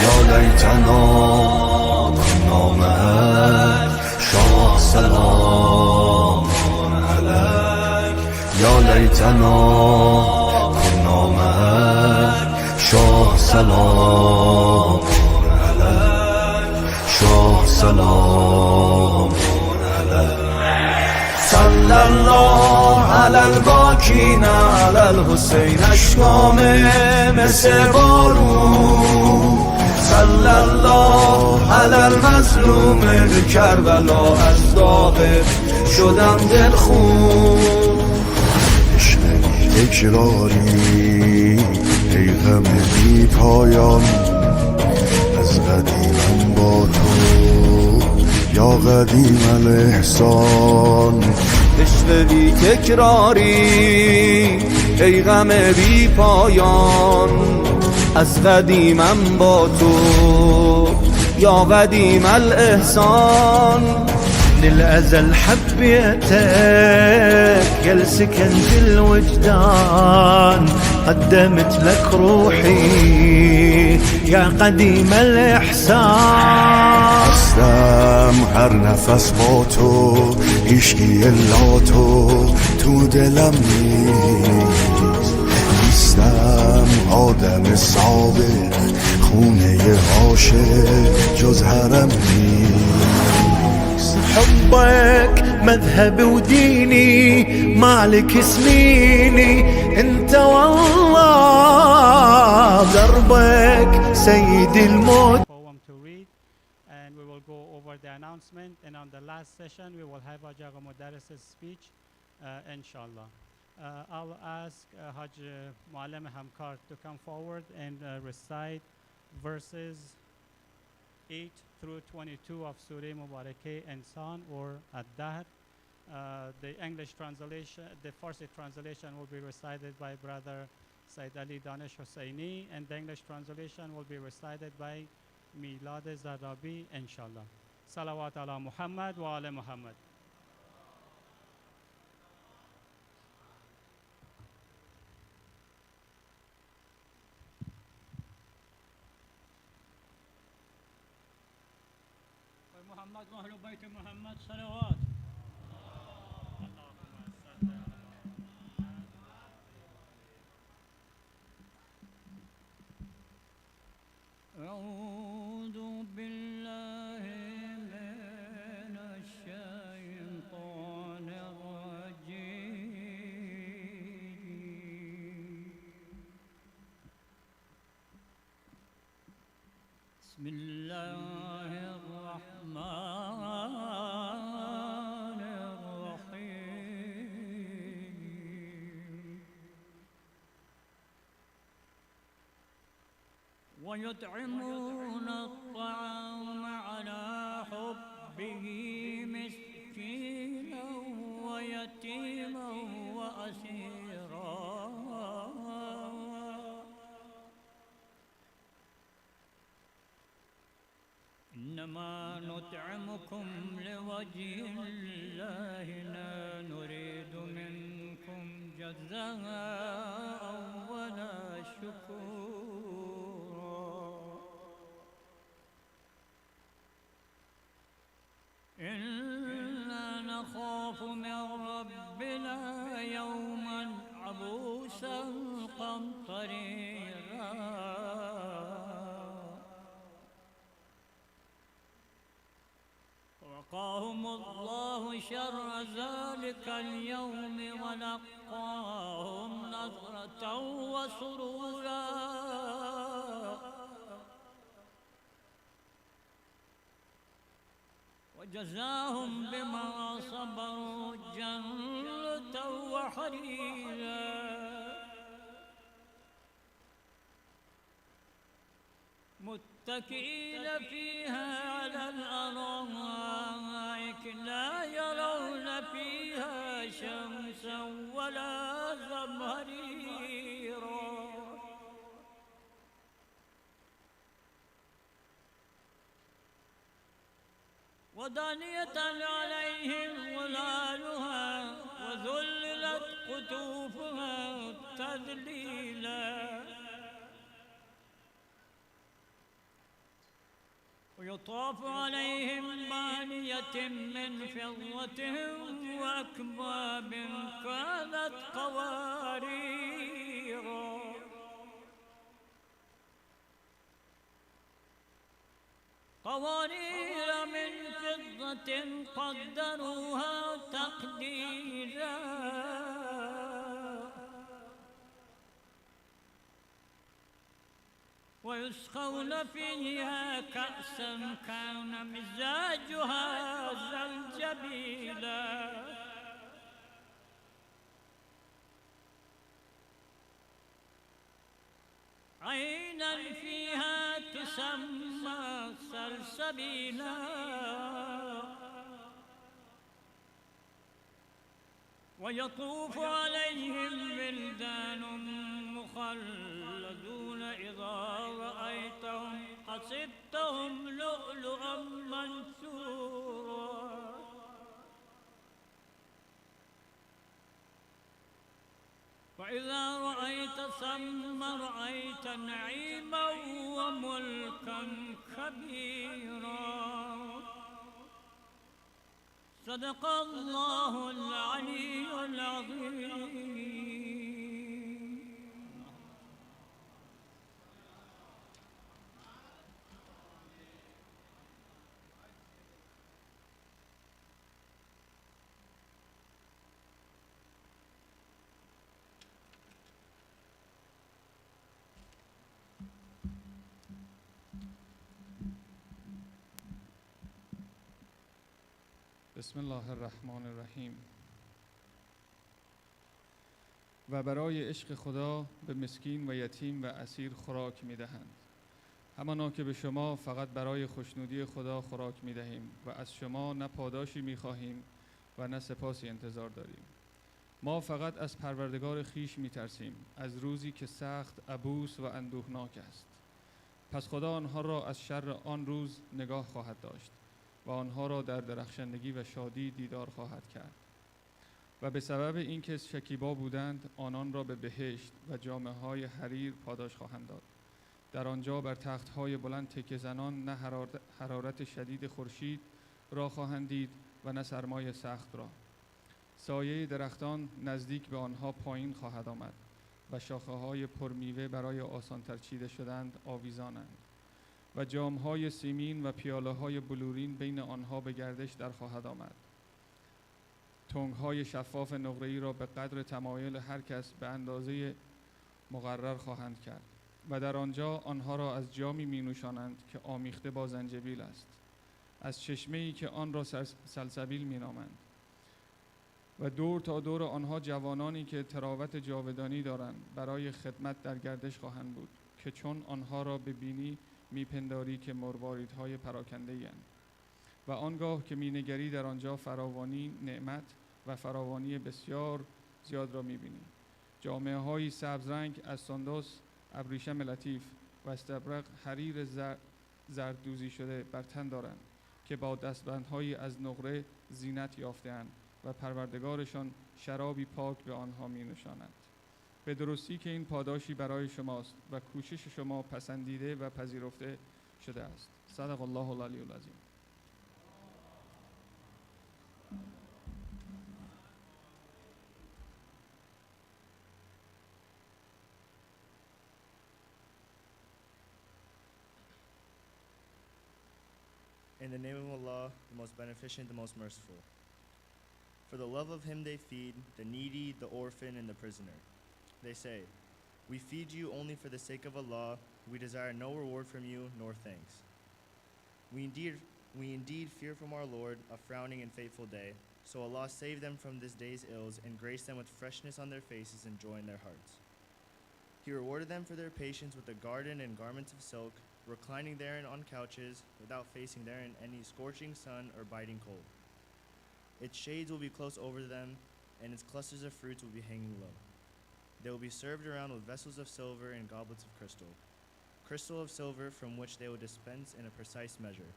یا لیتنا کنا معک شاه سلام علیک یا لیتنا کنا معک شاه سلام علیک شاه سلام صلی الله علی الباکین علی الحسین اشکام مثل بارون صلی الله علی المظلوم کربلا از داغ شدم دلخون عشق تکراری ای غم بی پایان از قدیمم با تو یا قدیم الاحسان عشق بی تکراری ای غم بی پایان از قدیمم با تو یا قدیم الاحسان للأزل حبيتك يا سكنت الوجدان قدمت لك روحي يا قديم الإحسان هستم هر نفس با تو عشقی الا تو دلم نیستم آدم سابق خونه عاشق جز حرم نیست حبك مذهبي وديني مالك سنيني انت والله دربك سيد الموت. Poem to read, and we will go over the announcement, and on the last session we will have JazakAllah Modarres' speech, inshallah. I'll ask Haj Muharam Hamkar to come forward and recite verses 8 through 22 of Surah Mubarakeh Insan or Ad-Dahr. The English translation, the Farsi translation will be recited by Brother Said Ali Danish Hussaini, and the English translation will be recited by Milad Zarabi, inshallah. Salawat ala Muhammad wa ala Muhammad. محمد واهل بيت محمد صلوات. أعوذ بالله من الشيطان الرجيم. بسم الله الرحمن الرحيم. ويطعمون الطعام على حبه مسكينا ويتيما وأسيرا إنما نطعمكم لوجه الله لا نريد منكم جزاء ولا شكورا إنا نخاف من ربنا يوما عبوسا قمطريرا وقاهم الله شر ذلك اليوم ولقاهم نظرة وسرورا وجزاهم بما صبروا جنة وحريرا متكئين فيها على الأرائك لا يرون فيها شمسا ولا زمهريرا ودانية عليهم ظلالها وذللت قطوفها تذليلا ويطاف عليهم بانية من فضة وأكواب كانت قواريرا قوارير من فضة قدروها تقديرا ويسقون فيها كأسا كان مزاجها زنجبيلا عينا فيها تسمى سلسبيلا ويطوف عليهم ولدان مخلدون إذا رأيتهم حسبتهم لؤلؤا منثورا وإذا رأيت ثم رأيت نعيما وملكا كبيرا صدق الله العلي العظيم. بسم الله الرحمن الرحیم. و برای عشق خدا به مسکین و یتیم و اسیر خوراک می‌دهند، همانا که به شما فقط برای خوشنودی خدا خوراک می‌دهیم و از شما نه پاداشی می‌خواهیم و نه سپاسی انتظار داریم. ما فقط از پروردگار خیش می‌ترسیم، از روزی که سخت عبوس و اندوهناک است. پس خدا آنها را از شر آن روز نگاه خواهد داشت و آنها را در درخشندگی و شادی دیدار خواهد کرد. و به سبب اینکه شکیبا بودند آنان را به بهشت و جامه‌های حریر پاداش خواهند داد. در آنجا بر تخت‌های بلند تکیه زنان نه حرارت شدید خورشید را خواهند دید و نه سرمای سخت را. سایه درختان نزدیک به آنها پایین خواهد آمد و شاخه‌های پرمیوه برای آسان‌تر چیده شدند آویزانند و جام‌های سیمین و پیاله‌های بلورین بین آنها به گردش در خواهد آمد. تنگ‌های شفاف نقره‌ای را به قدر تمایل هر کس به اندازه مقرر خواهند کرد و در آنجا آنها را از جامی می‌نوشانند که آمیخته با زنجبیل است، از چشمه‌ای که آن را سلسبیل می‌نامند. و دور تا دور آنها جوانانی که تراوت جاودانی دارند برای خدمت در گردش خواهند بود که چون آنها را ببینی میپنداری که مرواریدهای پراکنده‌ای اند. و آنگاه که مینگری در آنجا فراوانی نعمت و فراوانی بسیار زیاد را میبینی. جامعه های سبز رنگ از سندس، ابریشم لطیف و استبرق حریر زردوزی شده بر تن دارند که با دستبندهایی از نقره زینت یافته‌اند و پروردگارشان شرابی پاک به آنها می‌نوشاند. به درستی که این پاداشی برای شماست و کوشش شما پسندیده و پذیرفته شده است. صدق الله العلی العظیم. In the name of Allah, the most beneficent, the most merciful. For the love of him they feed, the needy, the orphan, and the prisoner. They say, we feed you only for the sake of Allah, we desire no reward from you, nor thanks. We indeed fear from our Lord a frowning and fateful day, so Allah save them from this day's ills and grace them with freshness on their faces and joy in their hearts. He rewarded them for their patience with a garden and garments of silk, reclining therein on couches, without facing therein any scorching sun or biting cold. Its shades will be close over them, and its clusters of fruits will be hanging low. They will be served around with vessels of silver and goblets of crystal of silver from which they will dispense in a precise measure.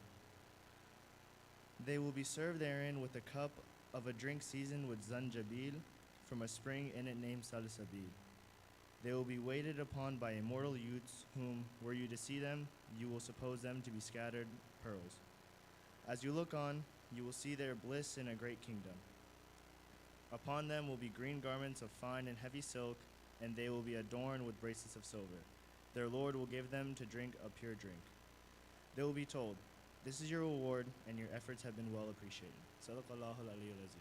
They will be served therein with a cup of a drink seasoned with zanjabil from a spring in it named salsabil. They will be waited upon by immortal youths whom, were you to see them, you will suppose them to be scattered pearls. As you look on, you will see their bliss in a great kingdom. Upon them will be green garments of fine and heavy silk, and they will be adorned with bracelets of silver. Their Lord will give them to drink a pure drink. They will be told, "This is your reward, and your efforts have been well appreciated." JazakAllah al-Aliyyul Azim.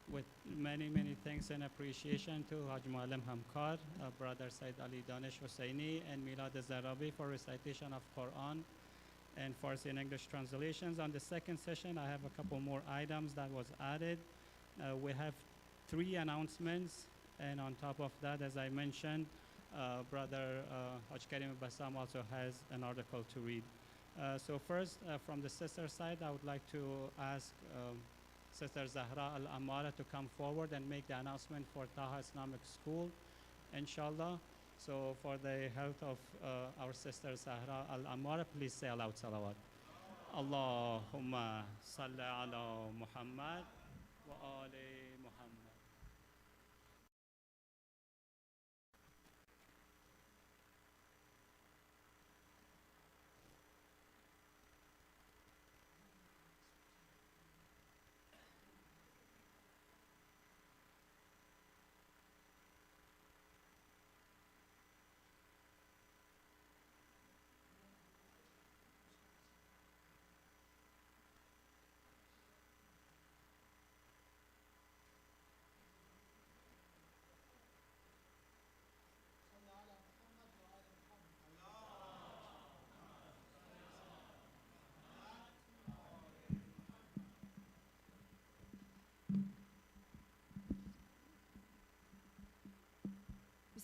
With many thanks and appreciation to Haj Muharam Hamkar, Brother Said Ali Danish Husseini, and Milad Zarabi for recitation of Quran and Farsi and English translations. On the second session, I have a couple more items that was added. We have 3 announcements, and on top of that, as I mentioned, Brother Haj Karim Bassam also has an article to read. So first, from the sister side, I would like to ask Sister Zahra Al-Amara to come forward and make the announcement for Taha Islamic School, inshallah. So for the health of our sister Zahra Al-Amara, please say aloud salawat. Allahumma salli ala Muhammad wa ali Muhammad.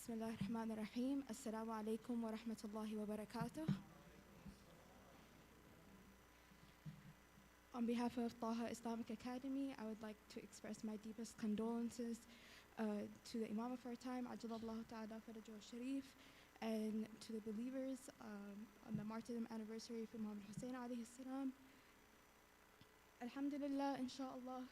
Bismillah ar-Rahman ar-Rahim. Assalamu alaikum wa rahmatullahi wa barakatuh. On behalf of Taha Islamic Academy, I would like to express my deepest condolences to the Imam of our time, Ajalallahu Ta'ala Farajahu Sharif, and to the believers on the martyrdom anniversary of Imam Hussein alayhi salam. Alhamdulillah, inshallah,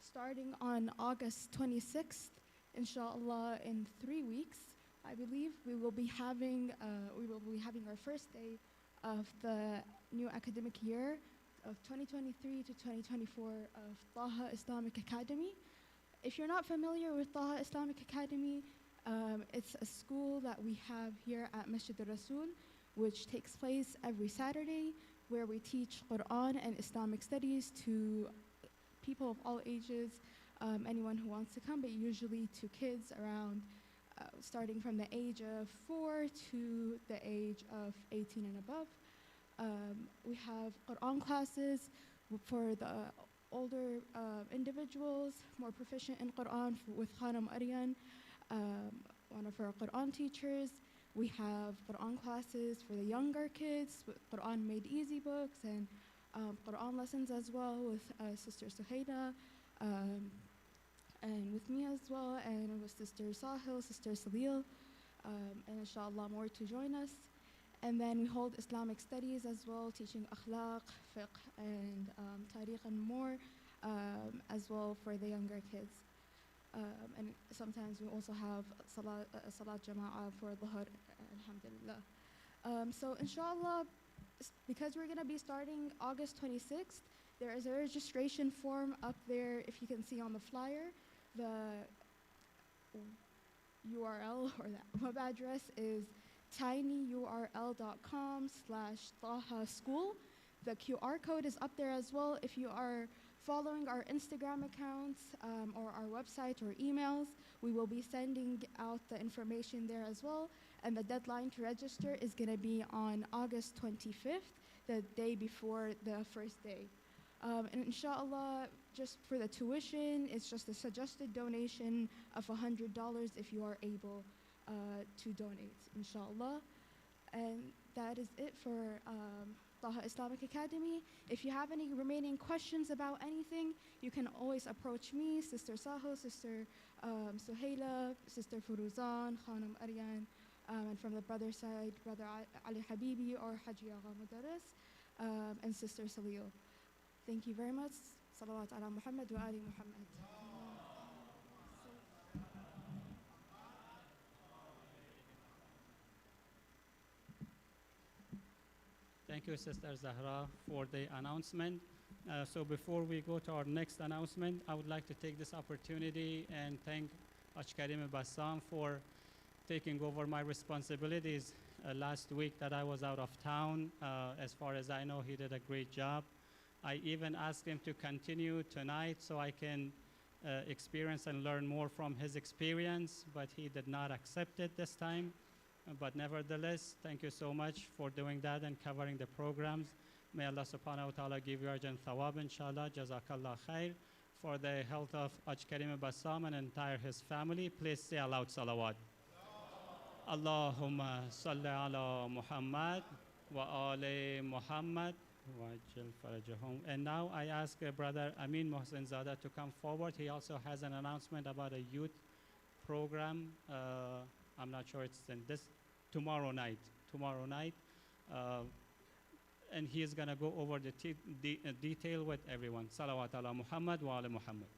starting on August 26th, inshallah, in 3 weeks, I believe we will be having our first day of the new academic year of 2023 to 2024 of Taha Islamic Academy. If you're not familiar with Taha Islamic Academy, it's a school that we have here at Masjid al-Rasul, which takes place every Saturday, where we teach Quran and Islamic studies to people of all ages, anyone who wants to come, but usually to kids around starting from the age of 4 to the age of 18 and above. We have Quran classes for the older individuals, more proficient in Quran with Khanam Aryan, one of our Quran teachers. We have Quran classes for the younger kids with Quran Made Easy books and Quran lessons as well with Sister Suhaila, and with me as well, and with Sister Sahil, Sister Salil, and inshallah more to join us. And then we hold Islamic studies as well, teaching akhlaq, fiqh, and tariq and more, as well for the younger kids. And sometimes we also have salat jama'ah for dhuhr, alhamdulillah. So inshallah, because we're going to be starting August 26th, there is a registration form up there, if you can see on the flyer. The URL or the web address is tinyurl.com/Taha School. The QR code is up there as well. If you are following our Instagram accounts or our website or emails, we will be sending out the information there as well. And the deadline to register is going to be on August 25th, the day before the first day. And inshallah, just for the tuition, it's just a suggested donation of $100 if you are able to donate, inshallah. And that is it for Taha Islamic Academy. If you have any remaining questions about anything, you can always approach me, Sister Saho, Sister Suhaila, Sister Furuzan, Khanam Aryan, and from the brother side, Brother Ali Habibi or Haji Agha Modarres. and Sister Salil. Thank you very much. Salawat ala Muhammad wa ali Muhammad. Thank you, Sister Zahra, for the announcement. So before we go to our next announcement, I would like to take this opportunity and thank Haj Karim Bassam for taking over my responsibilities last week that I was out of town. As far as I know, he did a great job. I even asked him to continue tonight so I can experience and learn more from his experience, but he did not accept it this time. But nevertheless, thank you so much for doing that and covering the programs. May Allah subhanahu wa ta'ala give you ajr and thawab, inshallah. JazakAllah khayr. For the health of Haj Karim Bassam and entire his family, please say aloud salawat. Allahumma salli ala Muhammad wa ali Muhammad wa ajil farajahum. And now I ask Brother Amin Mohsen Zada to come forward. He also has an announcement about a youth program. I'm not sure it's in this tomorrow night. And he is going to go over the detail with everyone. Salawat ala Muhammad wa ala Muhammad.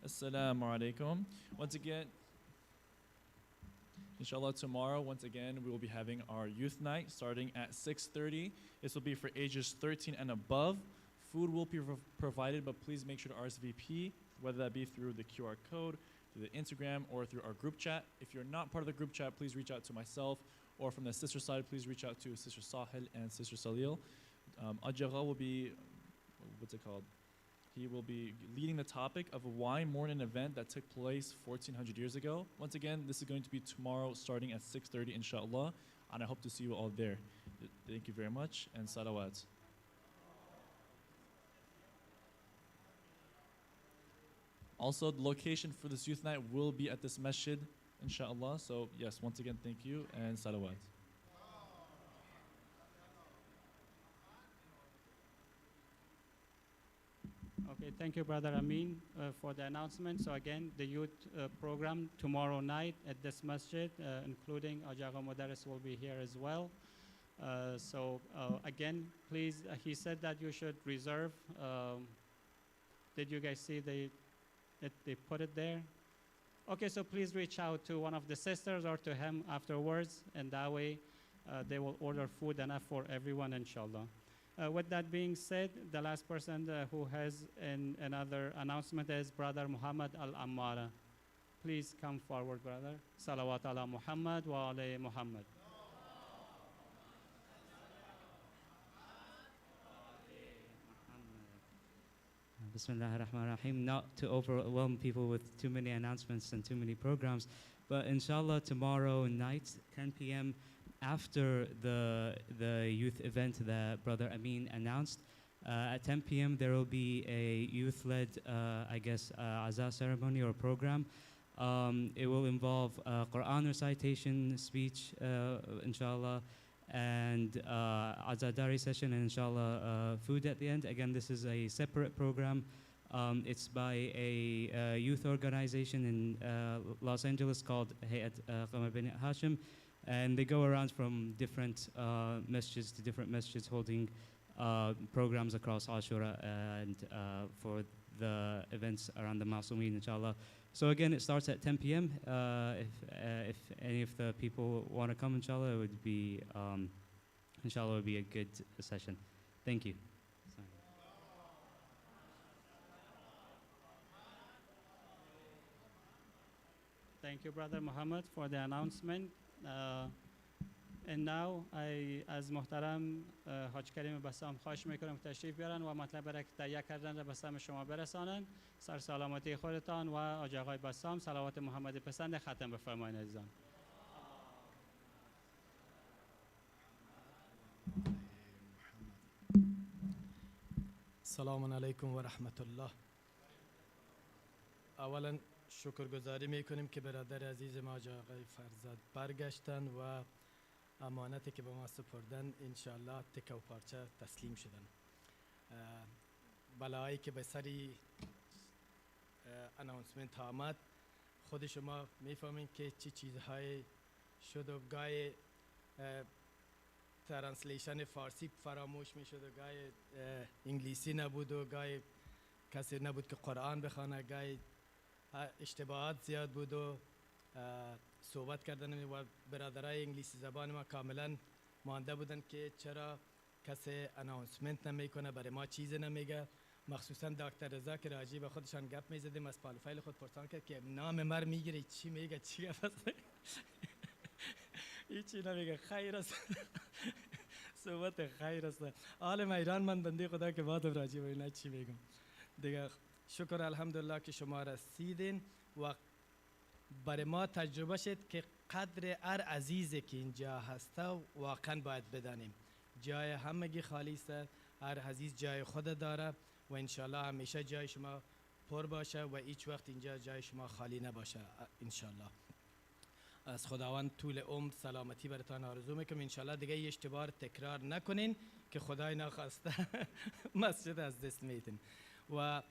Assalamu alaikum. Once again, inshallah, tomorrow, once again, we will be having our youth night starting at 6:30. This will be for ages 13 and above. Food will be provided, but please make sure to RSVP, whether that be through the QR code, through the Instagram, or through our group chat. If you're not part of the group chat, please reach out to myself, or from the sister side, please reach out to Sister Sahil and Sister Salil. Ajagha will be, what's it called? He will be leading the topic of why mourn an event that took place 1400 years ago. Once again, this is going to be tomorrow starting at 6:30, inshallah, and I hope to see you all there. Thank you very much, and salawat. Also, the location for this youth night will be at this masjid, inshallah. So, yes, once again, thank you, and salawat. Okay, thank you, Brother Amin, for the announcement. So again, the youth program tomorrow night at this masjid, including Ajaga Modarres will be here as well. So again, please, he said that you should reserve. Did you guys see they put it there? Okay, so please reach out to one of the sisters or to him afterwards, and that way they will order food enough for everyone, inshallah. With that being said, the last person who has another announcement is Brother Muhammad Al-Ammara. Please come forward, brother. Salawat ala Muhammad wa ala Muhammad. Bismillah ar-Rahman ar-Rahim. Not to overwhelm people with too many announcements and too many programs, but inshallah tomorrow night, 10 p.m., after the youth event that Brother Amin announced, at 10 p.m. there will be a youth-led, Azah ceremony or program. It will involve Quran recitation, speech, inshallah, and Azadari session, and inshallah food at the end. Again, this is a separate program. It's by a youth organization in Los Angeles called Hayat Qamar bin Hashim. And they go around from different masjids to different masjids, holding programs across Ashura and for the events around the Masumeen, inshallah. So again, it starts at 10 p.m. If any of the people want to come, inshallah, it would be, inshallah, it would be a good session. Thank you. Thank you, Brother Muhammad, for the announcement. And now I از محترم حاج کریم بسام خواهش میکنم تشریف بیارن و مطلب را که تهیه کردن را به سمع شما برسانن. سر سلامتی خودتان و حاج آقای بسام صلوات محمد پسند ختم بفرمایید عزیزان. سلام علیکم و رحمت الله. اولا شکرگزاری میکنیم که برادر عزیز ما آقای فرزاد برگشتن و امانتی که به ما سپردن انشاءالله تکه و پارچه تسلیم شدن. بلایی که به سری اناونسمنت آمد خود شما میفهمین که چی چیزهای شد و گاهی ترنسلیشن فارسی فراموش می شد و گاهی انگلیسی نبود و گاهی کسی نبود که قرآن بخوانه، گاهی اشتباهات زیاد بود و صحبت کردن و برادرای انگلیسی زبان ما کاملا مانده بودن که چرا کسی اناونسمنت نمیکنه، برای ما چیز نمیگه. مخصوصا دکتر رضا که راجی به خودشان گپ میزدیم، از پالفایل خود پرسان کرد که نام مر میگیره چی میگه، چی گپ است؟ هیچی نمیگه، خیر است. صحبت خیر است. عالم ایران من بنده خدا که بعد راجی به اینا چی میگم دیگه. شکر الحمدلله که شما رسیدین و برای ما تجربه شد که قدر هر عزیزی که اینجا هسته واقعا باید بدانیم. جای همگی خالی است، هر عزیز جای خود داره و انشالله همیشه جای شما پر باشه و هیچ وقت اینجا جای شما خالی نباشه انشالله. از خداوند طول عمر سلامتی براتان آرزو میکنم. انشالله دیگه یه اشتباه تکرار نکنین که خدای نخواسته مسجد از دست میتین. و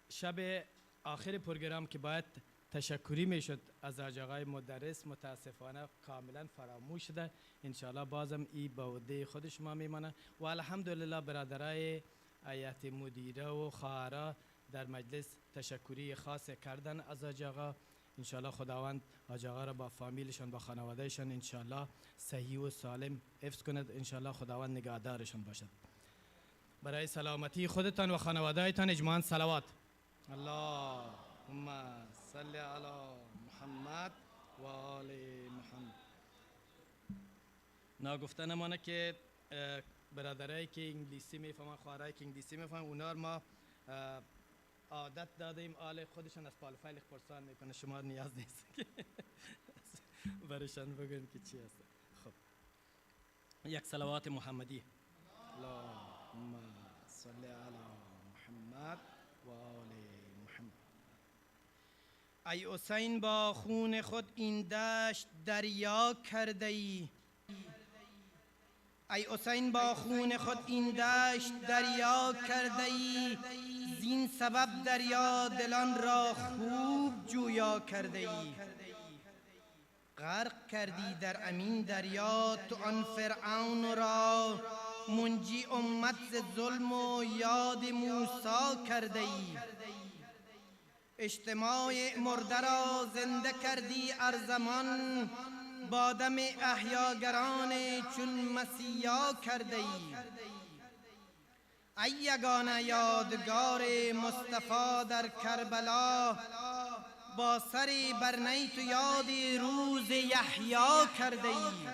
شب آخر پروگرام که باید تشکری میشد از آقای مدرس، متاسفانه کاملا فراموش شده. انشالله بازم ای به عهده خود شما میمانه و الحمدلله برادرای هیئت مدیره و خواهرا در مجلس تشکری خاص کردن از آقا. انشالله خداوند آقا را با فامیلشان با خانوادهشان انشالله صحیح و سالم حفظ کند. انشالله خداوند نگهدارشان باشد. برای سلامتی خودتان و خانوادهتان اجماعاً صلوات. اللهم صل علی محمد و آل محمد. ناگفته نمانه که برادرایی که انگلیسی میفهمن، خواهرایی که انگلیسی میفهمن، اونا ما عادت دادیم آل خودشان از پالفایل پرسان میکنه، شما نیاز نیست که برشان بگویم که چی هست. خب یک صلوات محمدی. اللهم صل علی محمد و آل محمد. ای حسین با خون خود این دشت دریا کرده ای، ای حسین با خون خود این دشت دریا کرده ای، زین سبب دریا دلان را خوب جویا کرده ای. غرق کردی در امین دریا تو آن فرعون را، منجی امت ز ظلم و یاد موسی کرده ای. اجتماع مرده را زنده کردی ارزمان، با دم احیاگران چون مسیحا کرده ای. ای یگانه یادگار مصطفی در کربلا، با سری بر نی تو یاد روز یحیی کرده ای.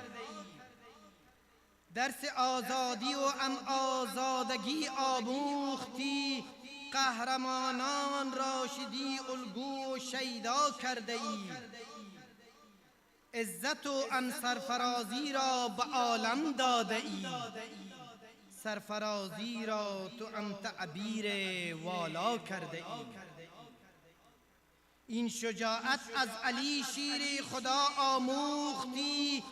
درس آزادی و آزادگی آموختی، قهرمانان راشدی الگو و شیدا کرده ای. عزت و سرفرازی را به عالم داده ای، سرفرازی را تو تعبیر والا کرده ای. این شجاعت از علی شیر خدا آموختی،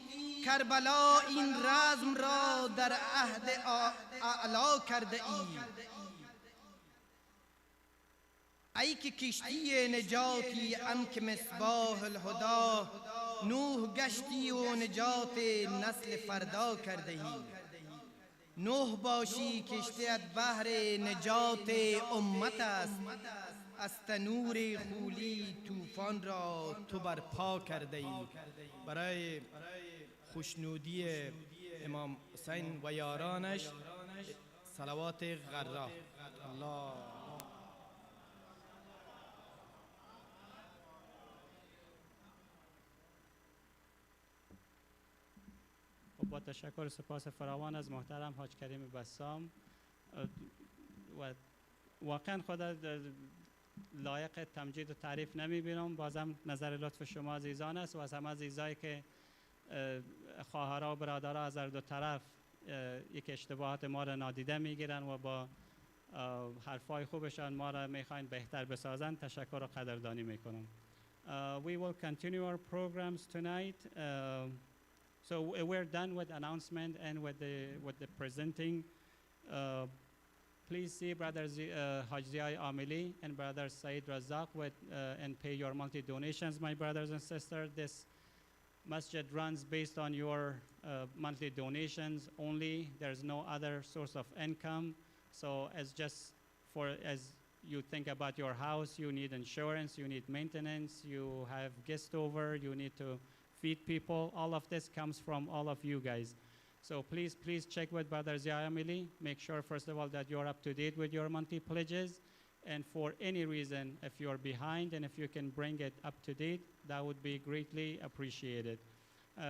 کربلا این رزم را در عهد اعلا کرده ای. ای که کشتی نجاتی که مصباح الهدی، نوح گشتی و نجات نسل فردا کرده ای. نوح باشی کشتیت بحر نجات امت است، از تنور خولی طوفان را تو برپا کرده ای. برای خوشنودی امام حسین و یارانش صلوات غرا. الله با تشکر و سپاس فراوان از محترم حاج کریم بسام و واقعا خدا لایق تمجید و تعریف نمیبینم. بازم نظر لطف شما عزیزان است و از همه عزیزایی که خواهرها و برادرها از هر دو طرف یک اشتباهات ما را نادیده میگیرن و با حرفای خوبشان ما را میخواین بهتر بسازن، تشکر و قدردانی میکنم. We will continue our programs tonight. So we're done with announcement and with the presenting. Please see Brother Haj Ziai Amili and Brother Saeed Razak and pay your monthly donations, my brothers and sisters. This Masjid runs based on your monthly donations only. There's no other source of income. So as you think about your house, you need insurance, you need maintenance, you have guests over, you need to feed people. All of this comes from all of you guys. So please check with Brother Ziamili. Make sure, first of all, that you're up to date with your monthly pledges. And for any reason, if you're behind and if you can bring it up to date, that would be greatly appreciated.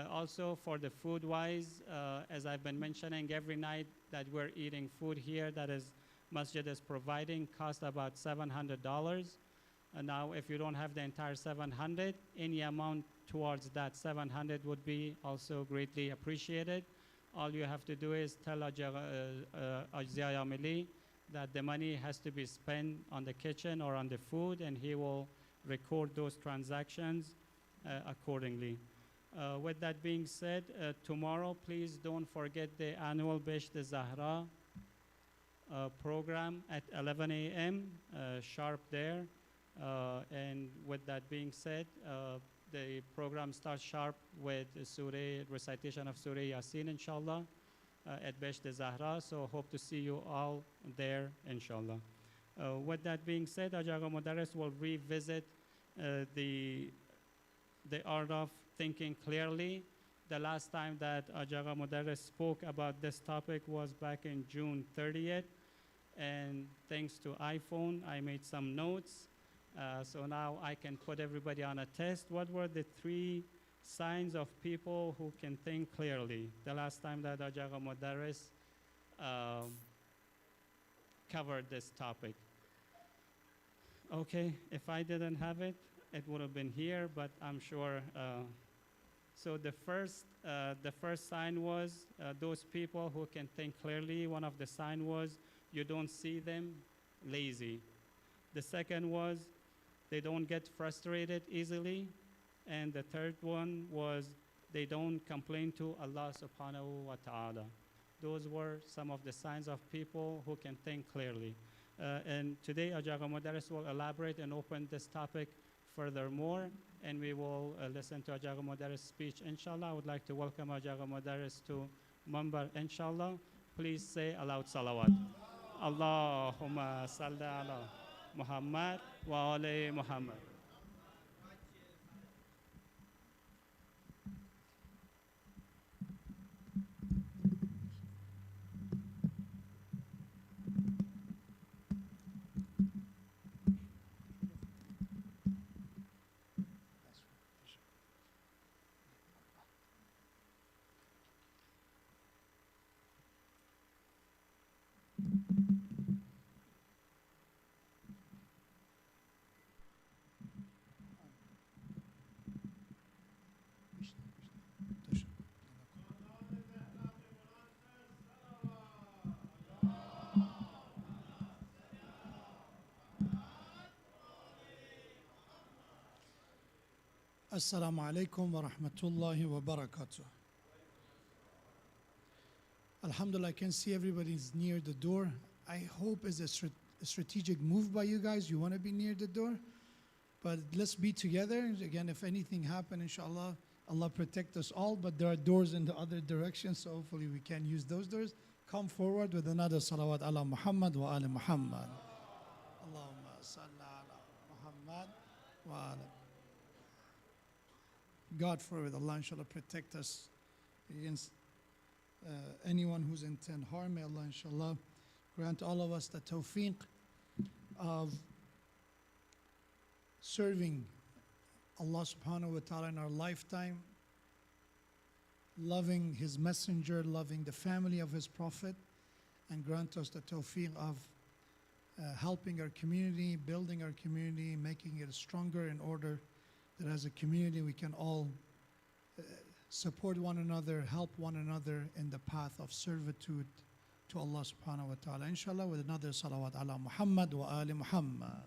Also, for the food-wise, as I've been mentioning, every night that we're eating food here, that is Masjid is providing, cost about $700. And now, if you don't have the entire 700, any amount towards that 700 would be also greatly appreciated. All you have to do is tell Ajziyamili that the money has to be spent on the kitchen or on the food, and he will record those transactions accordingly. With that being said, tomorrow, please don't forget the annual Bisht Zahra program at 11 a.m. Sharp there. And with that being said, the program starts sharp with recitation of Surah Yasin, inshallah, at Bisht Zahra. So hope to see you all there, inshallah. With that being said, Ajaga Modarres will revisit the art of thinking clearly. The last time that Ajaga Modarres spoke about this topic was back in June 30th. And thanks to iPhone, I made some notes. So now I can put everybody on a test. What were the 3 signs of people who can think clearly? The last time that Ajaga Modarres covered this topic. Okay, if I didn't have it, it would have been here, but I'm sure. So the first sign was those people who can think clearly. One of the signs was you don't see them lazy. The second was they don't get frustrated easily. And the third one was they don't complain to Allah subhanahu wa ta'ala. Those were some of the signs of people who can think clearly. And today, Ajaga Modarres will elaborate and open this topic furthermore, and we will listen to Ajaga Modarres' speech, inshallah. I would like to welcome Ajaga Modarres to Mambar, inshallah. Please say aloud salawat. Allahumma salli ala Muhammad wa ali Muhammad. Assalamu alaikum wa rahmatullahi wa barakatuh. Alhamdulillah, I can see everybody's near the door. I hope it's a strategic move by you guys. You want to be near the door. But let's be together. Again, if anything happens, inshallah, Allah protect us all. But there are doors in the other direction, so hopefully we can use those doors. Come forward with another salawat ala Muhammad wa ali Muhammad. Allahumma salli ala Muhammad wa ali. God forbid, Allah inshallah protect us against anyone who's intent harm. May Allah inshallah grant all of us the tawfiq of serving Allah subhanahu wa ta'ala in our lifetime, loving His messenger, loving the family of His Prophet, and grant us the tawfiq of helping our community, building our community, making it stronger in order that as a community we can all support one another, help one another in the path of servitude to Allah subhanahu wa ta'ala. Inshallah, with another salawat ala Muhammad wa ali Muhammad.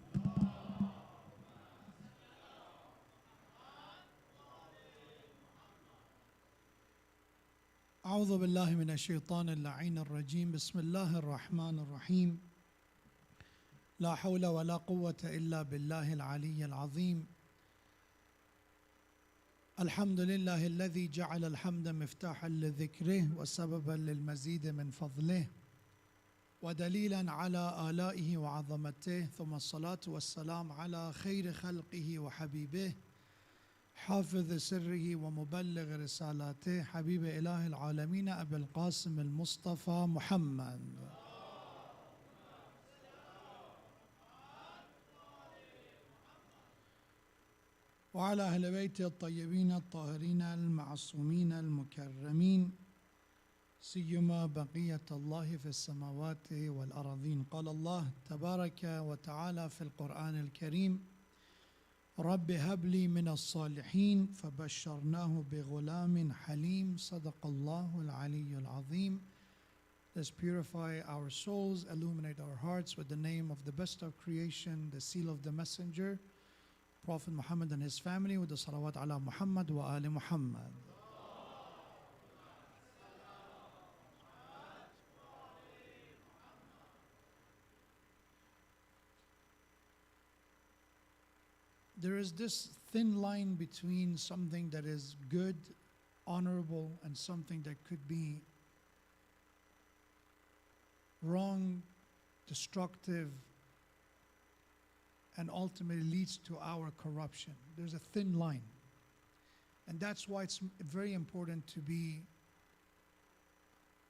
أعوذ بالله من الشيطان اللعين الرجيم بسم الله الرحمن الرحيم لا حول ولا قوة إلا بالله العلي العظيم الحمد لله الذي جعل الحمد مفتاحا لذكره وسببا للمزيد من فضله ودليلا على آلائه وعظمته، ثم الصلاة والسلام على خير خلقه وحبيبه حافظ سره ومبلغ رسالاته حبيب إله العالمين أبي القاسم المصطفى محمد وعلى أهل بيته الطيبين الطاهرين المعصومين المكرمين، سيما بقية الله في السماوات والأراضين. قال الله تبارك وتعالى في القرآن الكريم: رب هب لي من الصالحين فبشرناه بغلام حليم. صدق الله العلي العظيم. Let's purify our souls, illuminate our hearts with the name of the best of creation, the seal of the messenger, Prophet Muhammad and his family, with the salawat ala Muhammad wa ali Muhammad. There is this thin line between something that is good, honorable, and something that could be wrong, destructive, and ultimately leads to our corruption. There's a thin line. And that's why it's very important to be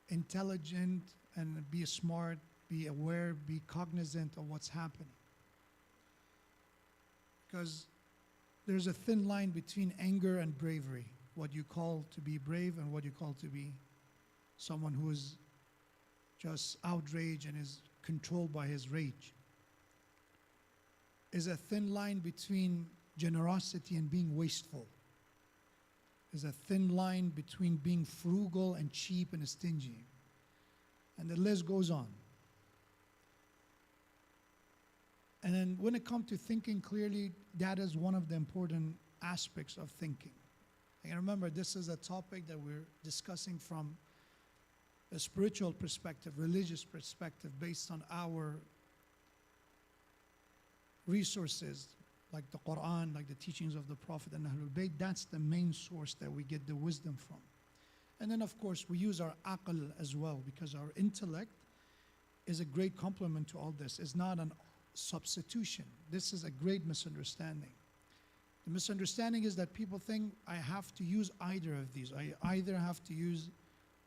intelligent and be smart, be aware, be cognizant of what's happening. Because there's a thin line between anger and bravery, what you call to be brave and what you call to be someone who is just outraged and is controlled by his rage. Is a thin line between generosity and being wasteful. There's a thin line between being frugal and cheap and stingy. And the list goes on. And then when it comes to thinking clearly, that is one of the important aspects of thinking. And remember, this is a topic that we're discussing from a spiritual perspective, religious perspective, based on our resources, like the Quran, like the teachings of the Prophet and Ahlul Bayt. That's the main source that we get the wisdom from. And then, of course, we use our aql as well, because our intellect is a great complement to all this. It's not a substitution. This is a great misunderstanding. The misunderstanding is that people think I have to use either of these. I either have to use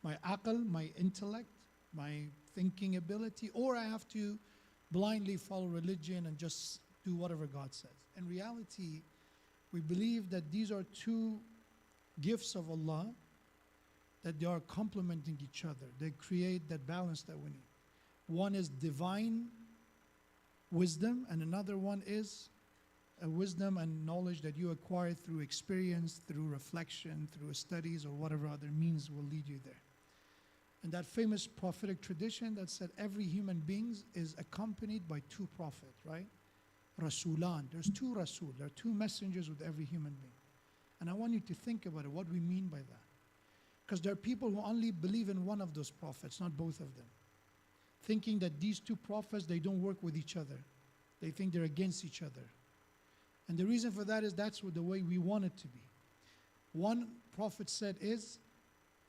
my aql, my intellect, my thinking ability, or I have to blindly follow religion and just do whatever God says. In reality, we believe that these are two gifts of Allah, that they are complementing each other. They create that balance that we need. One is divine wisdom, and another one is a wisdom and knowledge that you acquire through experience, through reflection, through studies, or whatever other means will lead you there. And that famous prophetic tradition that said every human being is accompanied by two prophets, right? Rasulan. There's two Rasul. There are two messengers with every human being. And I want you to think about it, what we mean by that. Because there are people who only believe in one of those prophets, not both of them. Thinking that these two prophets, they don't work with each other. They think they're against each other. And the reason for that is that's the way we want it to be. One prophet said is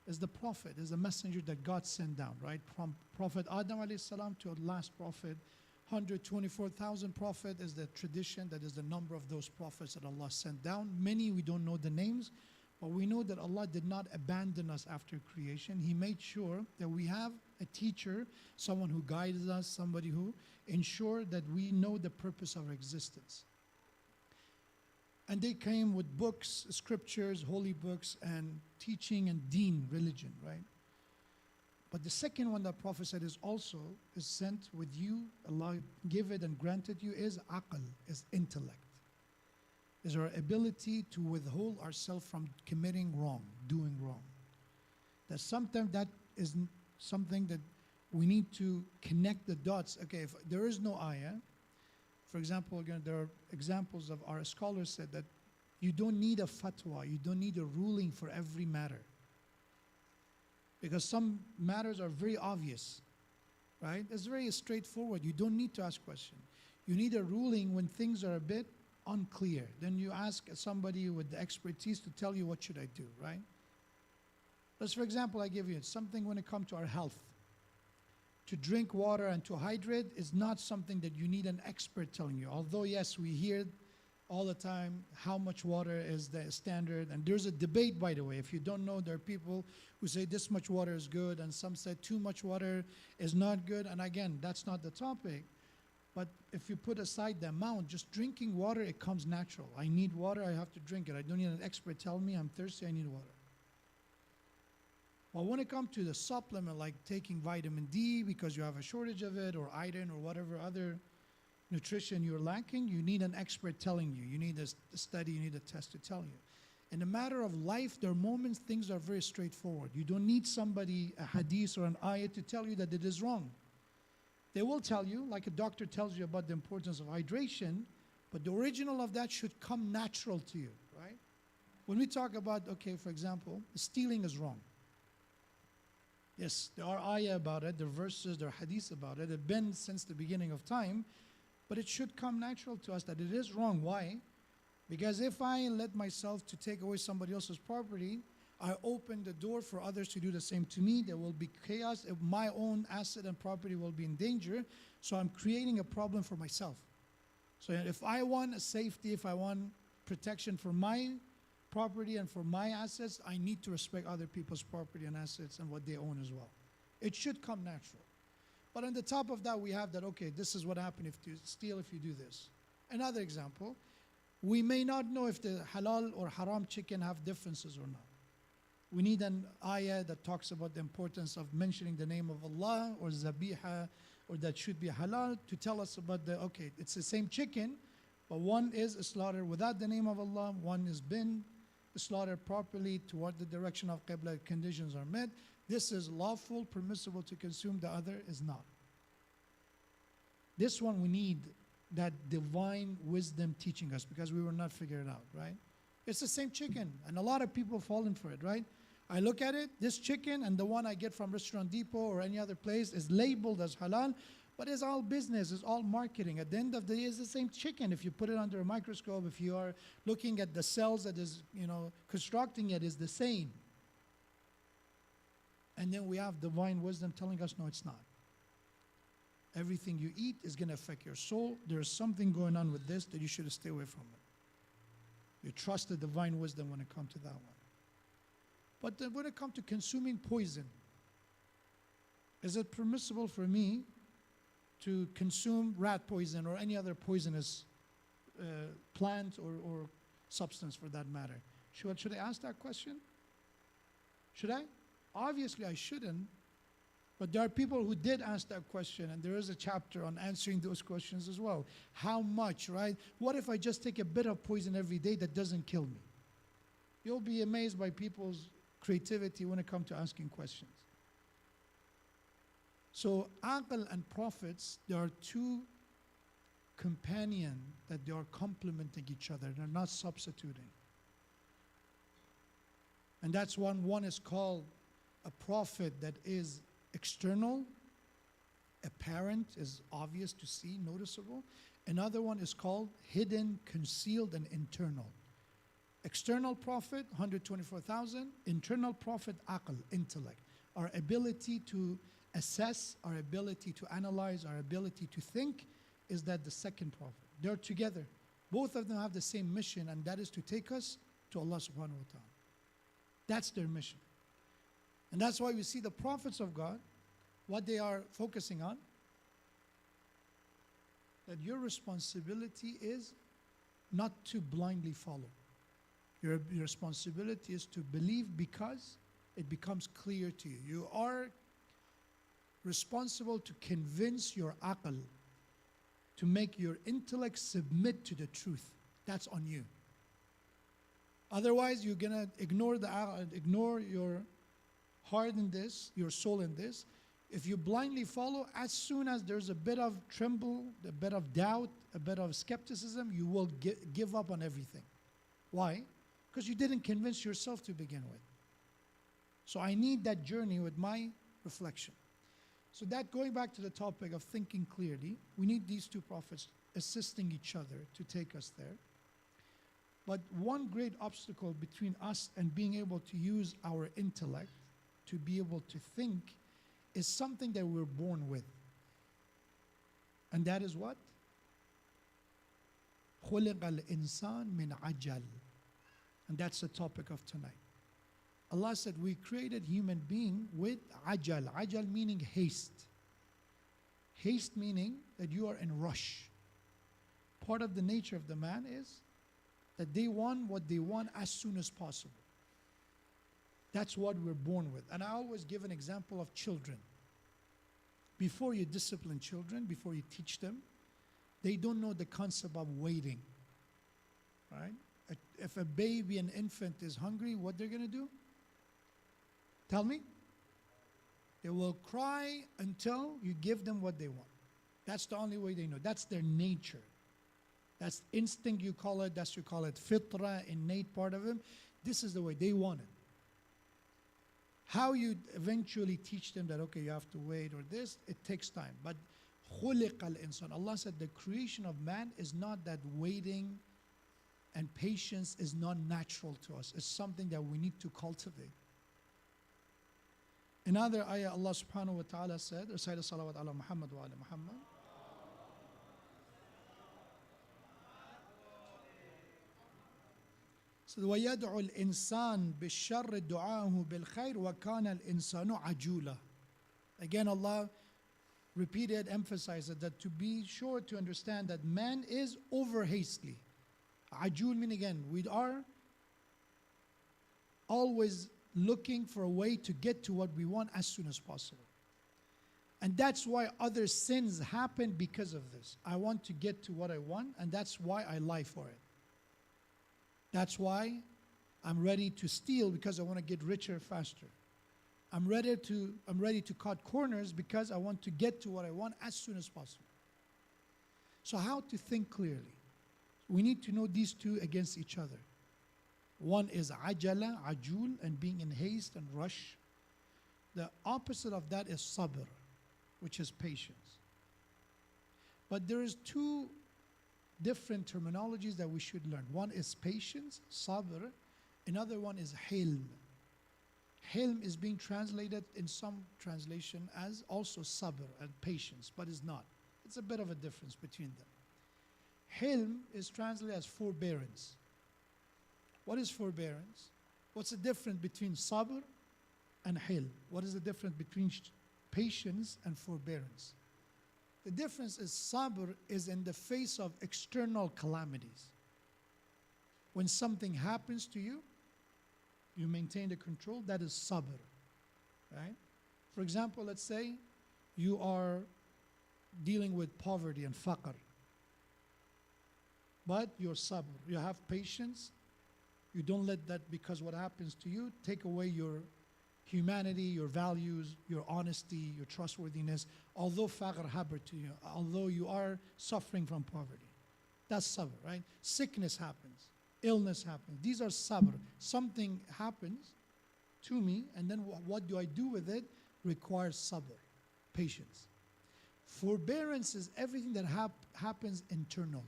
the prophet, is the messenger that God sent down, right? From Prophet Adam alayhi salam to the last prophet, 124,000 prophet is the tradition, that is the number of those prophets that Allah sent down. Many we don't know the names, but we know that Allah did not abandon us after creation. He made sure that we have a teacher, someone who guides us, somebody who ensures that we know the purpose of our existence. And they came with books, scriptures, holy books, and teaching and deen, religion, right? But the second one that Prophet said is sent with you, Allah give it and granted you, is aql, is intellect. Is our ability to withhold ourselves from committing wrong, doing wrong. That sometimes that is something that we need to connect the dots. Okay, if there is no ayah, for example, again, there are examples of our scholars said that you don't need a fatwa, you don't need a ruling for every matter. Because some matters are very obvious, right? It's very straightforward. You don't need to ask questions. You need a ruling when things are a bit unclear, then you ask somebody with the expertise to tell you what should I do, right? Let's, for example, I give you something when it comes to our health. To drink water and to hydrate is not something that you need an expert telling you. Although, yes, we hear all the time how much water is the standard. And there's a debate, by the way. If you don't know, there are people who say this much water is good, and some say too much water is not good. And again, that's not the topic. But if you put aside the amount, just drinking water, it comes natural. I need water, I have to drink it. I don't need an expert tell me I'm thirsty, I need water. Well, when it comes to the supplement, like taking vitamin D because you have a shortage of it, or iron, or whatever other nutrition you're lacking, you need an expert telling you. You need a study, you need a test to tell you. In a matter of life, there are moments things are very straightforward. You don't need somebody, a hadith or an ayah, to tell you that it is wrong. They will tell you, like a doctor tells you about the importance of hydration, but the original of that should come natural to you, right? When we talk about, okay, for example, stealing is wrong. Yes, there are ayah about it, there are verses, there are hadiths about it. They've been since the beginning of time, but it should come natural to us that it is wrong. Why? Because if I let myself to take away somebody else's property, I open the door for others to do the same to me. There will be chaos. My own asset and property will be in danger. So I'm creating a problem for myself. So if I want a safety, if I want protection for my property and for my assets, I need to respect other people's property and assets and what they own as well. It should come natural. But on the top of that, we have that, okay, this is what happens if you steal, if you do this. Another example, we may not know if the halal or haram chicken have differences or not. We need an ayah that talks about the importance of mentioning the name of Allah, or zabiha, or that should be halal, to tell us about okay, it's the same chicken, but one is slaughtered without the name of Allah, one is been slaughtered properly toward the direction of Qibla, conditions are met. This is lawful, permissible to consume, the other is not. This one we need that divine wisdom teaching us, because we will not figure it out, right? It's the same chicken, and a lot of people falling for it, right? I look at it, this chicken and the one I get from Restaurant Depot or any other place is labeled as halal, but it's all business, it's all marketing. At the end of the day, it's the same chicken. If you put it under a microscope, if you are looking at the cells that is, constructing it, is the same. And then we have divine wisdom telling us, no, it's not. Everything you eat is going to affect your soul. There's something going on with this that you should stay away from it. You trust the divine wisdom when it comes to that one. But then when it comes to consuming poison, is it permissible for me to consume rat poison or any other poisonous plant or substance for that matter? Should I ask that question? Should I? Obviously I shouldn't, but there are people who did ask that question, and there is a chapter on answering those questions as well. How much, right? What if I just take a bit of poison every day that doesn't kill me? You'll be amazed by people's creativity when it comes to asking questions. So aql and prophets, there are two companions that they are complementing each other. They're not substituting. And that's one is called a prophet that is external, apparent, is obvious to see, noticeable. Another one is called hidden, concealed, and internal. External prophet, 124,000. Internal prophet, aql, intellect. Our ability to assess, our ability to analyze, our ability to think, is that the second prophet. They're together. Both of them have the same mission, and that is to take us to Allah subhanahu wa ta'ala. That's their mission. And that's why we see the prophets of God, what they are focusing on, that your responsibility is not to blindly follow. Your responsibility is to believe because it becomes clear to you. You are responsible to convince your aql, to make your intellect submit to the truth. That's on you. Otherwise, you're going to ignore your heart in this, your soul in this. If you blindly follow, as soon as there's a bit of tremble, a bit of doubt, a bit of skepticism, you will give up on everything. Why? Because you didn't convince yourself to begin with. So I need that journey with my reflection. So that, going back to the topic of thinking clearly, we need these two prophets assisting each other to take us there. But one great obstacle between us and being able to use our intellect to be able to think is something that we're born with. And that is what? خُلِقَ الْإِنسَانِ مِنْ عَجَلٍ. And that's the topic of tonight. Allah said we created human being with ajal. Ajal meaning haste. Haste meaning that you are in rush. Part of the nature of the man is that they want what they want as soon as possible. That's what we're born with. And I always give an example of children. Before you discipline children, before you teach them, they don't know the concept of waiting. Right? If a baby, an infant is hungry, what they're going to do? Tell me. They will cry until you give them what they want. That's the only way they know. That's their nature. That's instinct, you call it. That's you call it fitra, innate part of them. This is the way they want it. How you eventually teach them that, okay, you have to wait or this, it takes time. But خُلِقَ الْإِنسَانِ. Allah said the creation of man is not that waiting and patience is not natural to us. It's something that we need to cultivate. Another ayah, Allah subhanahu wa ta'ala said, recite salawat ala Muhammad wa ala Muhammad. So, وَيَدْعُ الْإِنسَانِ بِالشَّرِّ دُعَاهُ بِالْخَيْرِ وَكَانَ الْإِنسَانُ عَجُولًا. Again, Allah repeated, emphasized that to be sure to understand that man is over hastily. Ajul mean again, we are always looking for a way to get to what we want as soon as possible. And that's why other sins happen because of this. I want to get to what I want, and that's why I lie for it. That's why I'm ready to steal, because I want to get richer faster. I'm ready to cut corners because I want to get to what I want as soon as possible. So how to think clearly? We need to know these two against each other. One is ajala, ajul, and being in haste and rush. The opposite of that is sabr, which is patience. But there is two different terminologies that we should learn. One is patience, sabr. Another one is hilm. Hilm is being translated in some translation as also sabr and patience, but is not. It's a bit of a difference between them. Hilm is translated as forbearance. What is forbearance? What's the difference between sabr and hilm? What is the difference between patience and forbearance? The difference is sabr is in the face of external calamities. When something happens to you, you maintain the control. That is sabr, right? For example, let's say you are dealing with poverty and faqr. But you're sabr. You have patience. You don't let that, because what happens to you, take away your humanity, your values, your honesty, your trustworthiness, although faqr happened to you, although you are suffering from poverty. That's sabr, right? Sickness happens. Illness happens. These are sabr. Something happens to me, and then what do I do with it? Requires sabr, patience. Forbearance is everything that happens internal.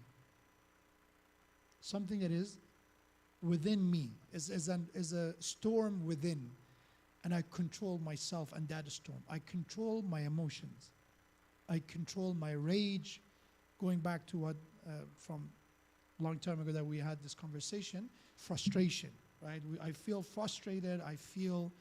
Something that is within me, is a storm within. And I control myself and that storm. I control my emotions. I control my rage. Going back to what from a long time ago that we had this conversation, frustration, right? I feel frustrated. I feel,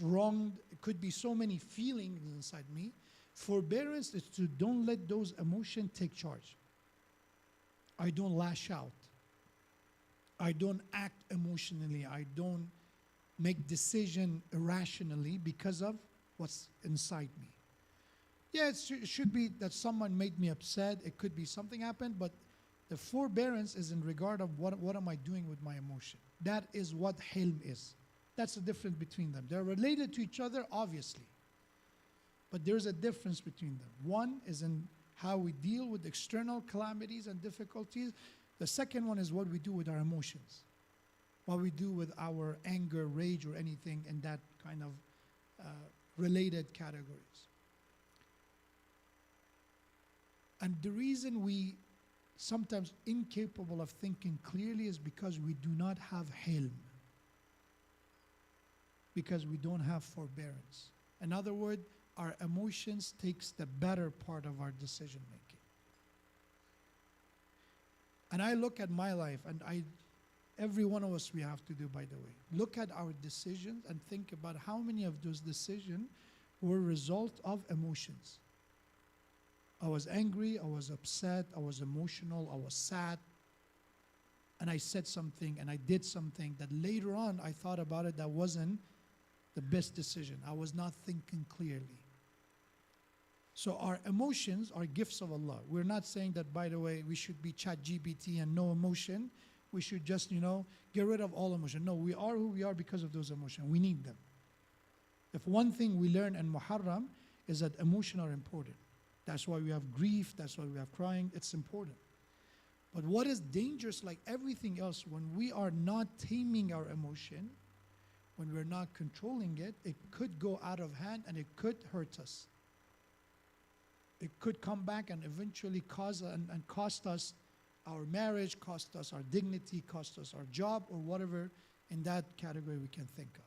wronged. It could be so many feelings inside me. Forbearance is to don't let those emotions take charge. I don't lash out. I don't act emotionally. I don't make decision irrationally because of what's inside me. Yeah, it should be that someone made me upset. It could be something happened, but the forbearance is in regard of what am I doing with my emotion. That is what hilm is. That's the difference between them. They're related to each other, obviously. But there's a difference between them. One is in how we deal with external calamities and difficulties. The second one is what we do with our emotions. What we do with our anger, rage, or anything in that kind of related categories. And the reason we sometimes incapable of thinking clearly is because we do not have hilm, because we don't have forbearance. In other words, our emotions takes the better part of our decision making. And I look at my life, and every one of us we have to do, by the way. Look at our decisions and think about how many of those decisions were a result of emotions. I was angry, I was upset, I was emotional, I was sad, and I said something and I did something that later on I thought about it that wasn't the best decision. I was not thinking clearly. So our emotions are gifts of Allah. We're not saying that, by the way, we should be ChatGPT and no emotion. We should just, get rid of all emotion. No, we are who we are because of those emotions. We need them. If one thing we learn in Muharram is that emotions are important. That's why we have grief, that's why we have crying, it's important. But what is dangerous, like everything else, when we are not taming our emotion, when we're not controlling it, it could go out of hand and it could hurt us. It could come back and eventually cause and cost us our marriage, cost us our dignity, cost us our job, or whatever in that category we can think of.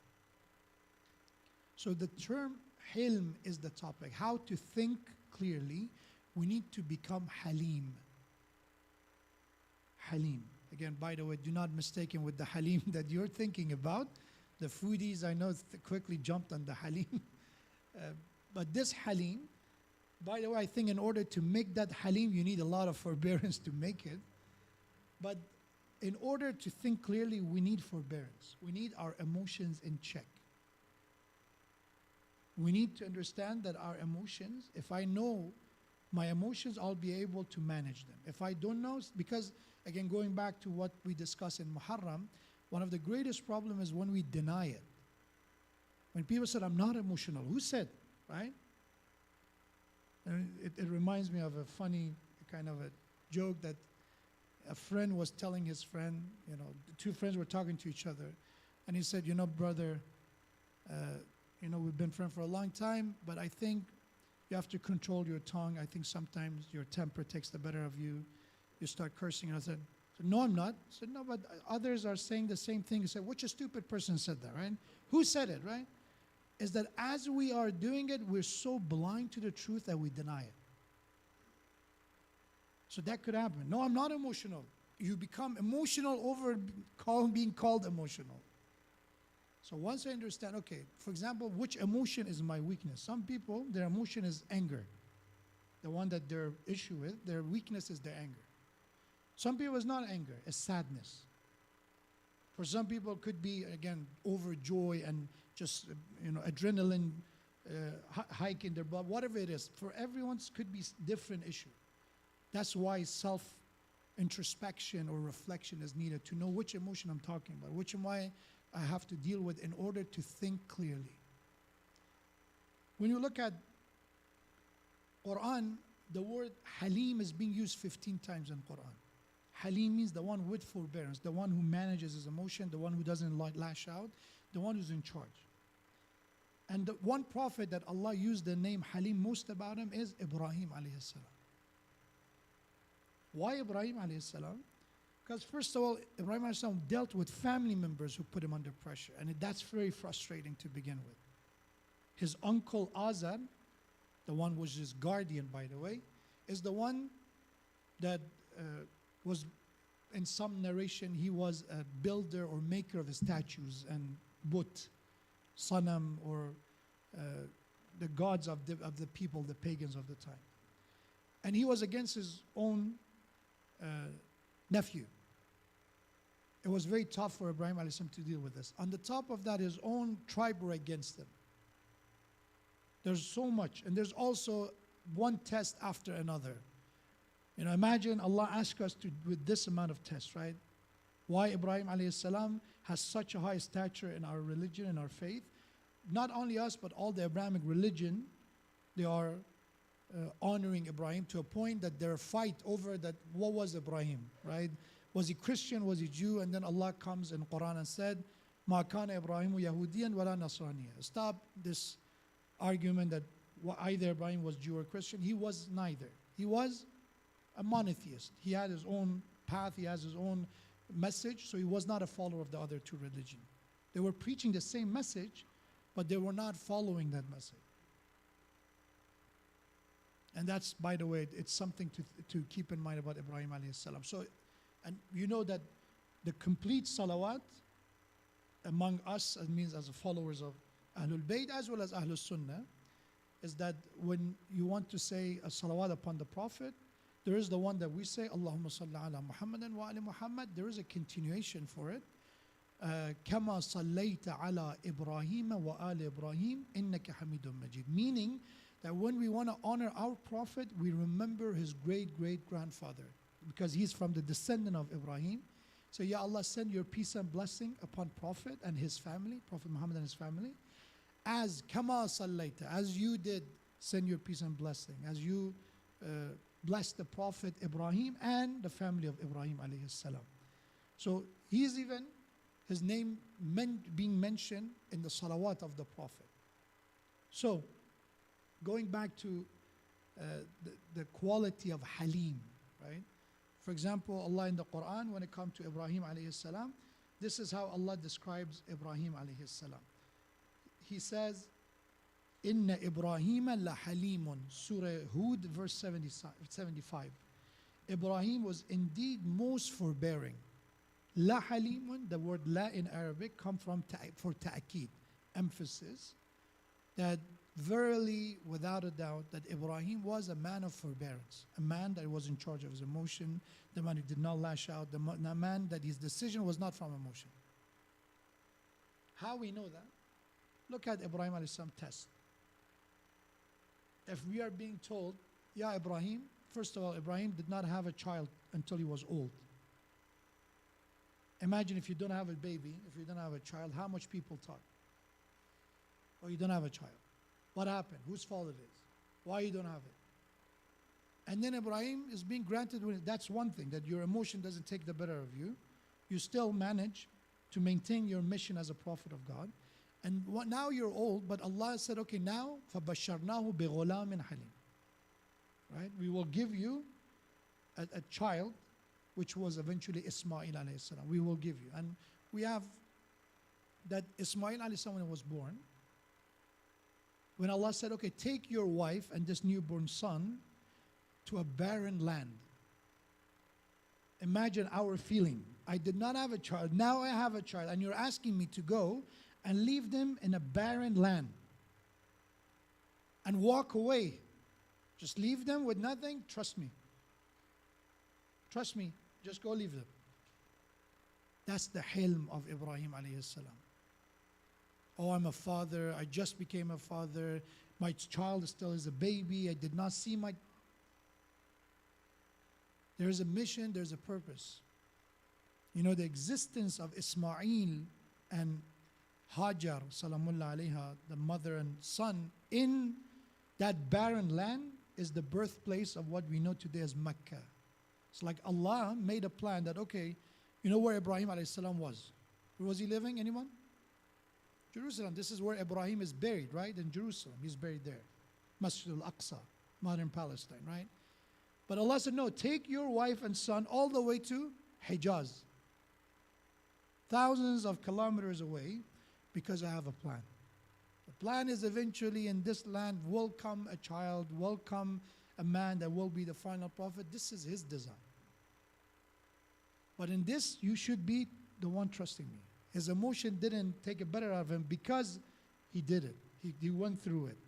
So the term hilm is the topic. How to think clearly. We need to become halim. Halim. Again, by the way, do not mistake him with the halim that you're thinking about. The foodies, I know, quickly jumped on the halim. But this halim, by the way, I think in order to make that halim, you need a lot of forbearance to make it. But in order to think clearly, we need forbearance. We need our emotions in check. We need to understand that our emotions, if I know my emotions, I'll be able to manage them. If I don't know, because again, going back to what we discussed in Muharram, one of the greatest problems is when we deny it. When people said, I'm not emotional, who said, right? And it reminds me of a funny kind of a joke that a friend was telling his friend, the two friends were talking to each other, and he said, brother, we've been friends for a long time, but I think you have to control your tongue. I think sometimes your temper takes the better of you. You start cursing. And I said, no, I'm not. I said, no, but others are saying the same thing. He said, which a stupid person said that, right? Who said it, right? Is that as we are doing it, we're so blind to the truth that we deny it. So that could happen. No, I'm not emotional. You become emotional over being called emotional. So once I understand, okay, for example, which emotion is my weakness? Some people, their emotion is anger. The one that they're issue with, their weakness is their anger. Some people, it's not anger, it's sadness. For some people, it could be, again, overjoy and just, adrenaline hike in their blood, whatever it is. For everyone, it could be different issue. That's why self-introspection or reflection is needed to know which emotion I'm talking about, which am I have to deal with in order to think clearly. When you look at Quran, the word Halim is being used 15 times in Quran. Halim means the one with forbearance, the one who manages his emotion, the one who doesn't lash out, the one who's in charge. And the one prophet that Allah used the name Halim most about him is Ibrahim alayhi salam. Why Ibrahim alayhi salam? Because first of all, Ibrahim alayhi salam dealt with family members who put him under pressure, and that's very frustrating to begin with. His uncle Azar, the one who was his guardian, by the way, is the one that was, in some narration, he was a builder or maker of statues and but, sanam, or the gods of the people, the pagans of the time. And he was against his own nephew. It was very tough for Ibrahim alayhi salam to deal with this. On the top of that, his own tribe were against him. There's so much, and there's also one test after another. Imagine Allah asks us to with this amount of tests, right? Why Ibrahim alayhi salam has such a high stature in our religion and our faith. Not only us, but all the Abrahamic religion, they are honoring Ibrahim to a point that there are fight over that. What was Ibrahim, right? Was he Christian? Was he Jew? And then Allah comes in Quran and said, "Ma kana Ibrahimu Yahudiyan wala Nasraniya." Stop this argument that either Ibrahim was Jew or Christian. He was neither. He was a monotheist. He had his own path, he has his own message, so he was not a follower of the other two religions. They were preaching the same message, but they were not following that message. And that's, by the way, it's something to keep in mind about Ibrahim alayhi salam. So, and you know that the complete salawat among us, it means as followers of Ahlul Bayt as well as Ahlul Sunnah, is that when you want to say a salawat upon the Prophet, there is the one that we say, Allahumma salli ala Muhammadin wa ali Muhammad. There is a continuation for it. Kama sallaita ala Ibrahim wa ali Ibrahim innaka hamidun majid. Meaning that when we want to honor our Prophet, we remember his great-great-grandfather, because he's from the descendant of Ibrahim. So, Ya Allah, send your peace and blessing upon Prophet and his family, Prophet Muhammad and his family, as kama sallaita, as you did send your peace and blessing, as you blessed the Prophet Ibrahim and the family of Ibrahim alayhi salam. So, he's even, his name being mentioned in the salawat of the Prophet. So, going back to the quality of Halim, right? For example, Allah in the Quran, when it comes to Ibrahim alayhi salam, this is how Allah describes Ibrahim alayhi salam. He says, Inna Ibrahim la halimun, Surah Hud, verse 75. Ibrahim was indeed most forbearing. La halimun, the word la in Arabic, comes from for ta'akid, emphasis, that verily, without a doubt, that Ibrahim was a man of forbearance, a man that was in charge of his emotion, the man who did not lash out, the man that his decision was not from emotion. How we know that? Look at Ibrahim alayhi salam test. If we are being told, yeah, Ibrahim, first of all, Ibrahim did not have a child until he was old. Imagine if you don't have a baby, if you don't have a child, how much people talk? Or you don't have a child. What happened? Whose fault it is? Why you don't have it? And then Ibrahim is being granted, that's one thing, that your emotion doesn't take the better of you. You still manage to maintain your mission as a prophet of God. And now you're old, but Allah said, okay, now, فَبَشَّرْنَاهُ بِغُلَامٍ حَلِيمٍ. Right? We will give you a child, which was eventually Ismail alayhi salam. We will give you. And we have that Ismail alayhi salam, when he was born, when Allah said, okay, take your wife and this newborn son to a barren land. Imagine our feeling. I did not have a child, now I have a child, and you're asking me to go and leave them in a barren land and walk away. Just leave them with nothing. Trust me. Trust me. Just go leave them. That's the hilm of Ibrahim alayhi salam. Oh, I'm a father. I just became a father. My child still is a baby. I did not see my... There's a mission, there's a purpose. You know, the existence of Ismail and Hajar, salamullah alayha, the mother and son, in that barren land is the birthplace of what we know today as Mecca. It's like Allah made a plan that, okay, you know where Ibrahim alayhi salam was? Where was he living? Anyone? Jerusalem. This is where Ibrahim is buried, right? In Jerusalem. He's buried there. Masjid al-Aqsa, modern Palestine, right? But Allah said, no, take your wife and son all the way to Hijaz. Thousands of kilometers away, because I have a plan. The plan is eventually in this land will come a child, will come a man that will be the final prophet. This is his design. But in this, you should be the one trusting me. His emotion didn't take it better out of him because he did it. He went through it.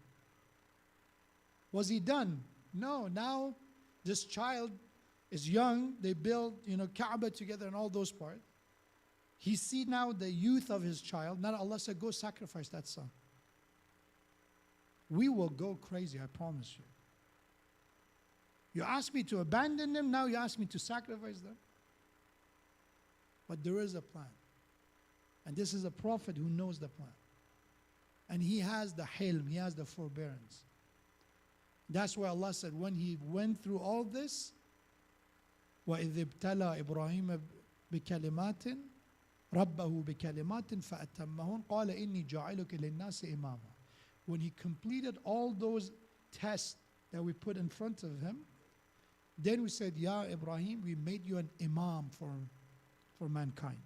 Was he done? No. Now, this child is young. They build, Kaaba together and all those parts. He see now the youth of his child. Now Allah said, go sacrifice that son. We will go crazy, I promise you. You ask me to abandon them, now you ask me to sacrifice them. But there is a plan. And this is a prophet who knows the plan. And he has the hilm, he has the forbearance. That's why Allah said, when he went through all this, وَإِذِ ابْتَلَى إِبْرَاهِيمَ بِكَلِمَاتٍ رَبَّهُ بِكَلِمَاتٍ فَأَتَمَّهُنْ قَالَ إِنِّي جَاعِلُكَ لِلنَّاسِ إِمَامًا. When he completed all those tests that we put in front of him, Then we said, Ya Ibrahim, we made you an imam for mankind.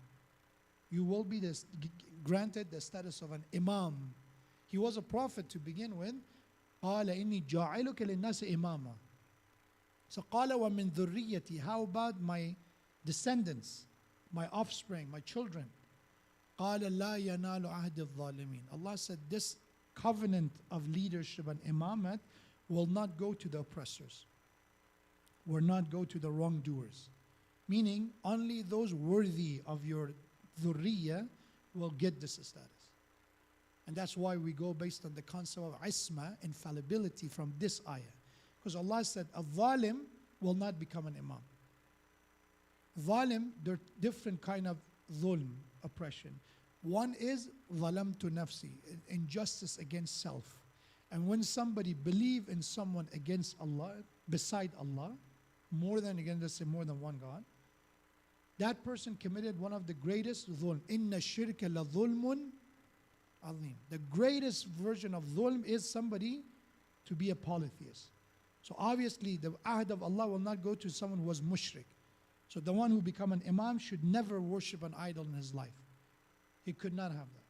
You will be granted the status of an imam. He was a prophet to begin with. قال إني جاعلك للناس إماما. So قال ومن ذريتي. How about my descendants, my offspring, my children? قال لا ينال عهد الظالمين. Allah said this covenant of leadership and imamat will not go to the oppressors, will not go to the wrongdoers. Meaning only those worthy of your dhurriya will get this status. And that's why we go based on the concept of isma, infallibility, from this ayah. Because Allah said a zalim will not become an imam. Zalim, there are different kind of zulm, oppression. One is zalamtu nafsi, injustice against self. And when somebody believe in someone against Allah, beside Allah, more than, again, let's say more than one God, that person committed one of the greatest zulm. Inna shirka la zulmun azim. The greatest version of zulm is somebody to be a polytheist. So obviously the ahd of Allah will not go to someone who was mushrik. So the one who become an imam should never worship an idol in his life. He could not have that.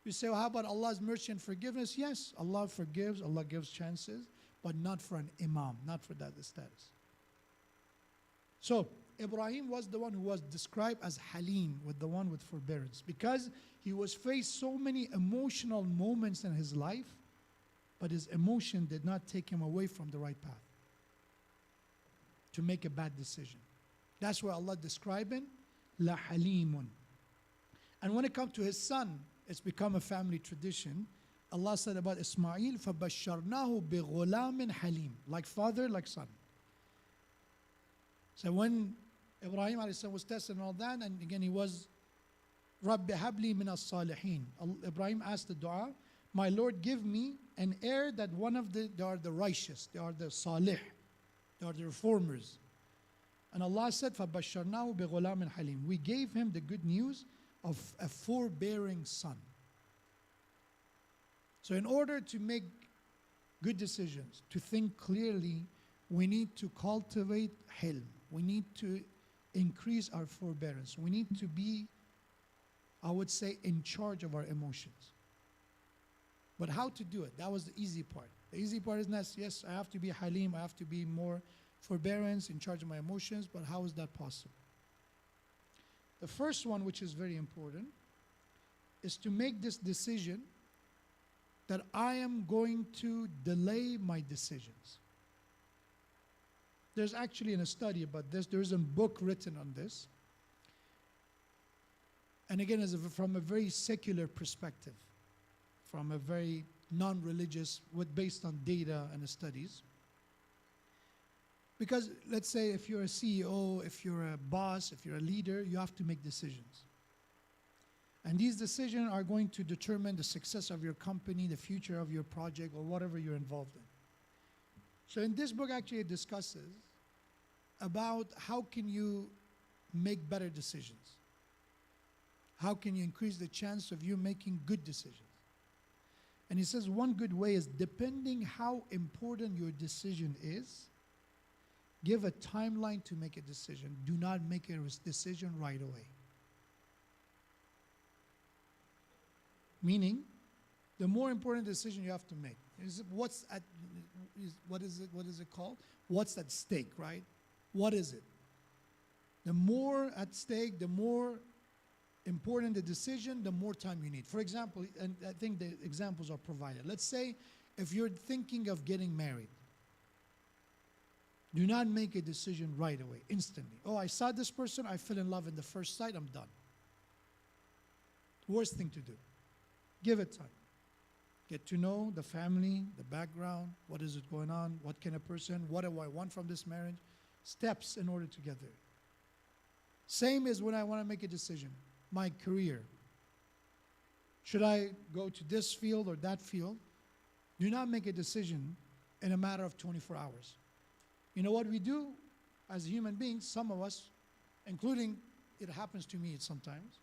You say, well, how about Allah's mercy and forgiveness? Yes, Allah forgives, Allah gives chances, but not for an imam, not for that status. So Ibrahim was the one who was described as Halim, with the one with forbearance, because he was faced so many emotional moments in his life, but his emotion did not take him away from the right path to make a bad decision. That's why Allah described him, La Halimun. And when it comes to his son, it's become a family tradition. Allah said about Ismail, فَبَشَّرْنَاهُ بِغُلَامٍ حَلِيمٍ. Like father, like son. So when Ibrahim was tested and all that, and again he was, رَبِّ هَبْ لِي مِنَ الصَّالِحِينَ. Ibrahim asked the dua, my Lord, give me an heir that they are the righteous, they are the salih, they are the reformers. And Allah said, فَبَشَّرْنَاهُ بِغُلَامٍ حَلِيمٍ. We gave him the good news of a forbearing son. So in order to make good decisions, to think clearly, we need to cultivate hilm. We need to increase our forbearance. We need to be, I would say, in charge of our emotions. But how to do it? That was the easy part. The easy part is not, yes, I have to be halim, I have to be more forbearance, in charge of my emotions, but how is that possible? The first one, which is very important, is to make this decision that I am going to delay my decisions. There's actually a study about this. There's a book written on this. And again, from a very secular perspective, from a very non-religious, based on data and studies. Because let's say if you're a CEO, if you're a boss, if you're a leader, you have to make decisions. And these decisions are going to determine the success of your company, the future of your project, or whatever you're involved in. So in this book actually it discusses about how can you make better decisions. How can you increase the chance of you making good decisions? And he says one good way is, depending how important your decision is, give a timeline to make a decision. Do not make a decision right away. Meaning, the more important decision you have to make is what is it called? What's at stake, right? What is it? The more at stake, the more important the decision, the more time you need. For example, and I think the examples are provided. Let's say if you're thinking of getting married, do not make a decision right away, instantly. Oh, I saw this person, I fell in love in the first sight, I'm done. Worst thing to do. Give it time. Get to know the family, the background, what is it going on, what kind of person, what do I want from this marriage? Steps in order to get there. Same as when I want to make a decision. My career. Should I go to this field or that field? Do not make a decision in a matter of 24 hours. You know what we do as human beings, some of us, including, it happens to me sometimes,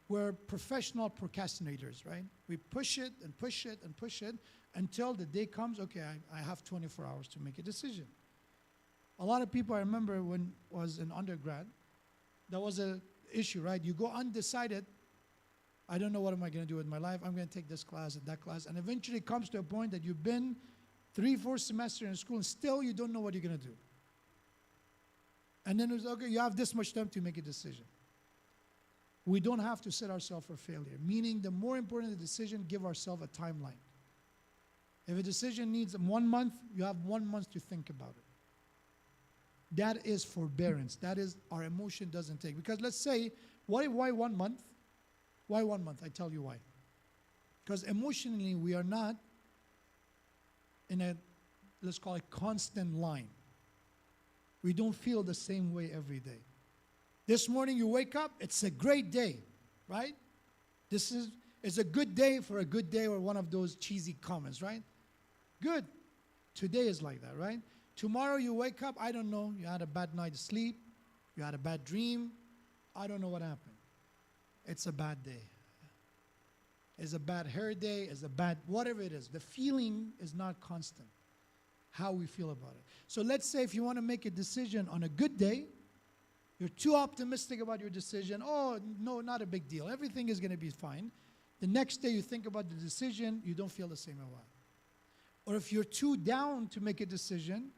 we're professional procrastinators, right? We push it and push it and push it until the day comes, okay, I have 24 hours to make a decision. A lot of people, I remember when I was in undergrad, there was an issue, right? You go undecided. I don't know what am I going to do with my life. I'm going to take this class and that class. And eventually it comes to a point that you've been 3-4 semesters in school and still you don't know what you're going to do. And then it's okay, you have this much time to make a decision. We don't have to set ourselves for failure. Meaning the more important the decision, give ourselves a timeline. If a decision needs 1 month, you have 1 month to think about it. That is forbearance. That is our emotion doesn't take. Because let's say, why 1 month? Why 1 month? I tell you why. Because emotionally we are not in a, let's call it constant line. We don't feel the same way every day. This morning you wake up, it's a great day, right? It's a good day for a good day, or one of those cheesy comments, right? Good. Today is like that, right? Tomorrow you wake up, I don't know, you had a bad night's sleep, you had a bad dream, I don't know what happened. It's a bad day. It's a bad hair day, it's a bad, whatever it is. The feeling is not constant, how we feel about it. So let's say if you want to make a decision on a good day, you're too optimistic about your decision. Oh, no, not a big deal. Everything is going to be fine. The next day you think about the decision, you don't feel the same about it. Or if you're too down to make a decision,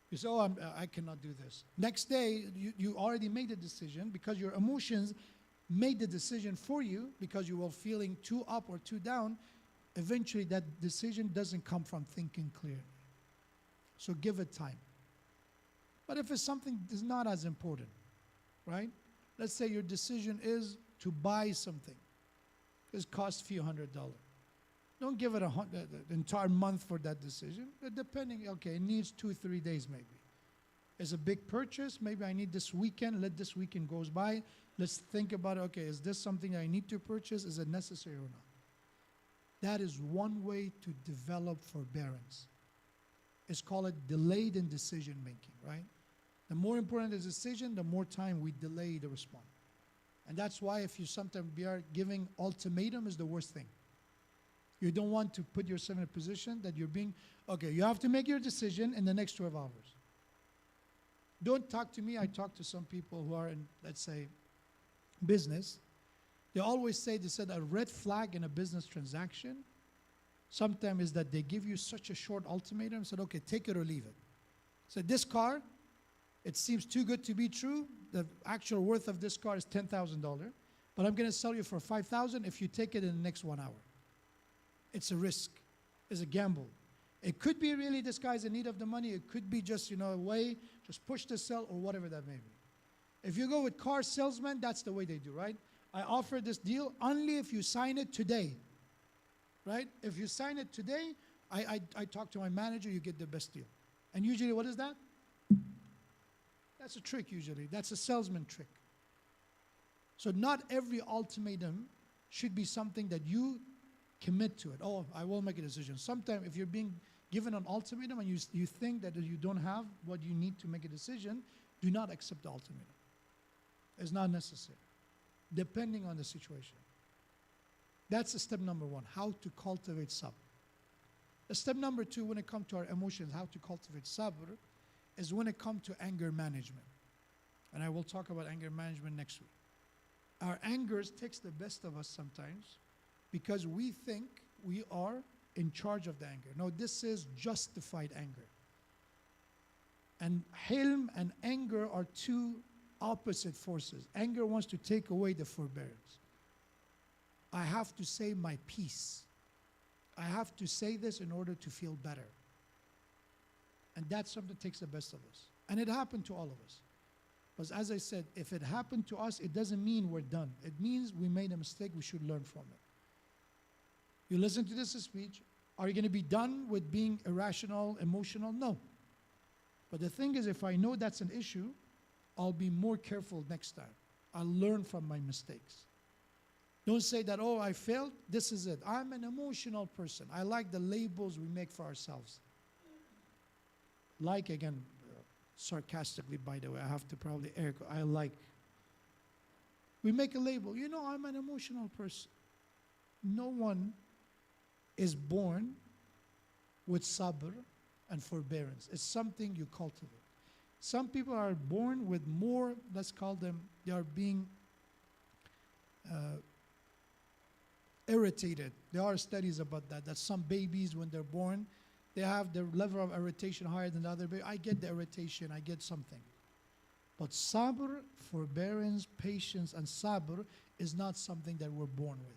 you say, oh, I cannot do this. Next day, you already made a decision because your emotions made the decision for you because you were feeling too up or too down. Eventually, that decision doesn't come from thinking clearly. So give it time. But if it's something that's not as important, right? Let's say your decision is to buy something. It costs a few $100s. Don't give it the entire month for that decision. Depending, okay, it needs 2-3 days maybe. It's a big purchase. Maybe I need this weekend. Let this weekend goes by. Let's think about, okay, is this something I need to purchase? Is it necessary or not? That is one way to develop forbearance. It's called delayed in decision making, right? The more important the decision, the more time we delay the response. And that's why if you sometimes are giving ultimatum is the worst thing. You don't want to put yourself in a position that you're being, okay, you have to make your decision in the next 12 hours. Don't talk to me. I talk to some people who are in, let's say, business. They always say, they said a red flag in a business transaction sometimes is that they give you such a short ultimatum, said, okay, take it or leave it. So this car, it seems too good to be true. The actual worth of this car is $10,000, but I'm going to sell you for $5,000 if you take it in the next 1 hour. It's a risk. It's a gamble. It could be really this guy's in need of the money. It could be just, a way, just push the sell or whatever that may be. If you go with car salesmen, that's the way they do, right? I offer this deal only if you sign it today, right? If you sign it today, I talk to my manager, you get the best deal. And usually what is that? That's a trick usually. That's a salesman trick. So not every ultimatum should be something that you commit to it. Oh, I will make a decision. Sometimes if you're being given an ultimatum and you think that you don't have what you need to make a decision, do not accept the ultimatum. It's not necessary, depending on the situation. That's step number one, how to cultivate sabr. Step number two, when it comes to our emotions, how to cultivate sabr, is when it comes to anger management. And I will talk about anger management next week. Our anger takes the best of us sometimes because we think we are in charge of the anger. No, this is justified anger. And hilm and anger are two opposite forces. Anger wants to take away the forbearance. I have to say my peace. I have to say this in order to feel better. And that's something that takes the best of us. And it happened to all of us. Because as I said, if it happened to us, it doesn't mean we're done. It means we made a mistake, we should learn from it. You listen to this speech, are you going to be done with being irrational, emotional? No. But the thing is, if I know that's an issue, I'll be more careful next time. I'll learn from my mistakes. Don't say that, oh, I failed, this is it. I'm an emotional person. I like the labels we make for ourselves. Like, again, sarcastically, by the way, I have to probably we make a label. I'm an emotional person. No one is born with sabr and forbearance. It's something you cultivate. Some people are born with more, let's call them, they are being irritated. There are studies about that, that some babies, when they're born, they have their level of irritation higher than the other baby. I get the irritation, I get something. But sabr, forbearance, patience, and sabr is not something that we're born with.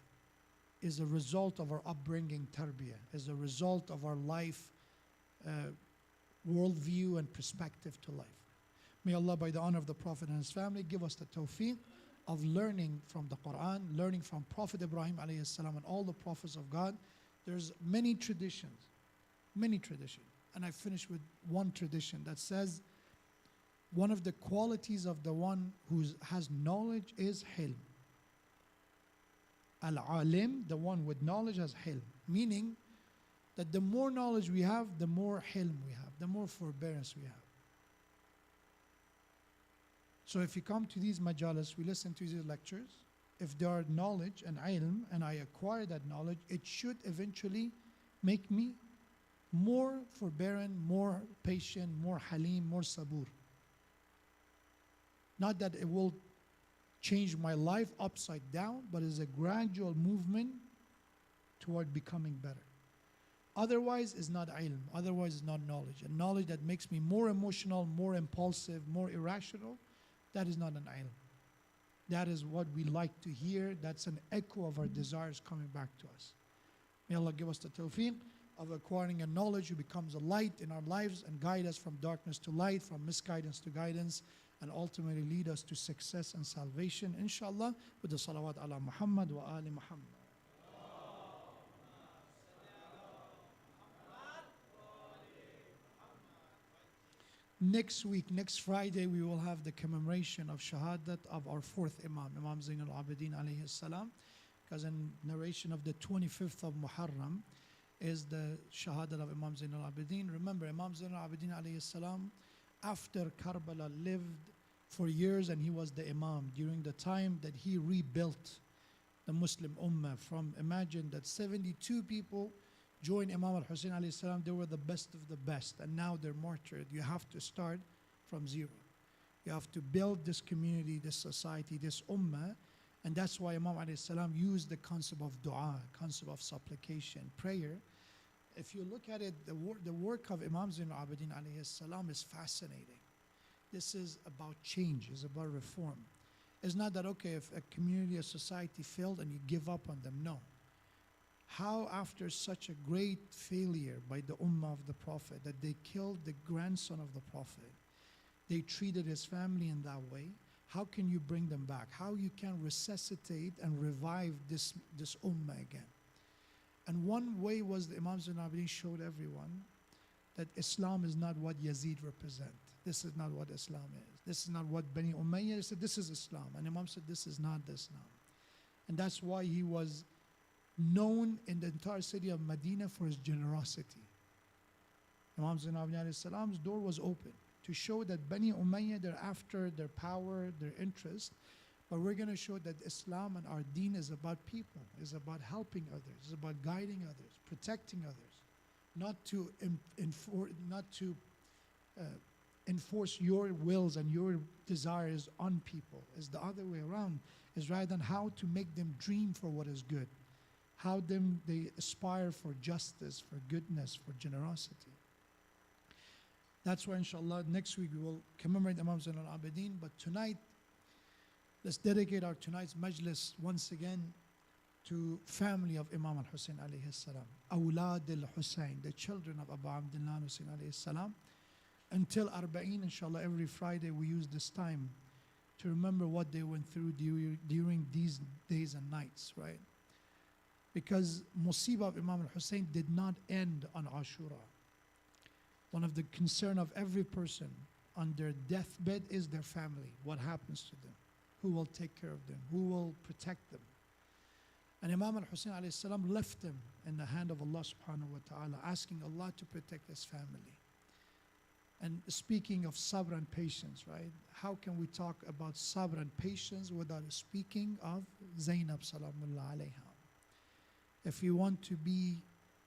Is a result of our upbringing, tarbiyah, is a result of our life, worldview and perspective to life. May Allah, by the honor of the Prophet and his family, give us the tawfiq of learning from the Quran, learning from Prophet Ibrahim alayhi salam and all the prophets of God. There's many traditions. And I finish with one tradition that says one of the qualities of the one who has knowledge is hilm. Al-alim, the one with knowledge, has hilm. Meaning that the more knowledge we have, the more hilm we have, the more forbearance we have. So if you come to these majalis, we listen to these lectures, if there are knowledge and ilm, and I acquire that knowledge, it should eventually make me more forbearant, more patient, more halim, more sabur. Not that it will change my life upside down, but it's a gradual movement toward becoming better. Otherwise, it's not ilm. Otherwise, it's not knowledge. And knowledge that makes me more emotional, more impulsive, more irrational, that is not an ilm. That is what we like to hear. That's an echo of our desires coming back to us. May Allah give us the tawfiq of acquiring a knowledge who becomes a light in our lives and guide us from darkness to light, from misguidance to guidance, and ultimately lead us to success and salvation, inshallah, with the salawat ala Muhammad wa ali Muhammad. Next week, next Friday, we will have the commemoration of Shahadat of our fourth Imam, Imam Zain al-Abidin alayhi salam, because in narration of the 25th of Muharram is the Shahadat of Imam Zain al-Abidin. Remember, Imam Zain al-Abidin alayhi salam, after Karbala, lived for years and he was the Imam during the time that he rebuilt the Muslim Ummah from, imagine that 72 people joined Imam al-Hussein alayhi salam, they were the best of the best, and now they're martyred. You have to start from zero. You have to build this community, this society, this ummah, and that's why Imam alayhi salam used the concept of dua, concept of supplication, prayer. If you look at it, the work of Imam Zain al-Abidin alayhi salam is fascinating. This is about change, it's about reform. It's not that, okay, if a community, a society failed and you give up on them, no. How after such a great failure by the ummah of the Prophet, that they killed the grandson of the Prophet, they treated his family in that way, how can you bring them back? How you can resuscitate and revive this ummah again? And one way was the Imam Zain al-Abidin showed everyone that Islam is not what Yazid represent. This is not what Islam is. This is not what Bani Umayyah said, this is Islam. And Imam said, this is not the Islam. And that's why he was known in the entire city of Medina for his generosity. Imam Zain al-Abidin salam's door was open to show that Bani Umayyah, they're after their power, their interest, but we're going to show that Islam and our deen is about people, is about helping others, is about guiding others, protecting others, not to enforce your wills and your desires on people. It's the other way around. It's rather than how to make them dream for what is good, how they aspire for justice, for goodness, for generosity. That's why, inshallah, next week we will commemorate Imam Zain al-Abidin. But tonight, let's dedicate our tonight's majlis once again to family of Imam al-Hussein alayhi salam. Awlad al-Hussein, the children of Abu Abdullah Hussein alayhi salam. Until Arba'een, inshallah, every Friday we use this time to remember what they went through during these days and nights, right? Because Musibah of Imam al-Hussein did not end on Ashura. One of the concern of every person on their deathbed is their family. What happens to them? Who will take care of them? Who will protect them? And Imam al-Hussein alayhi salam left them in the hand of Allah subhanahu wa ta'ala, asking Allah to protect his family. And speaking of sabr and patience, right? How can we talk about sabr and patience without speaking of Zainab salamullah alayha? If we want to be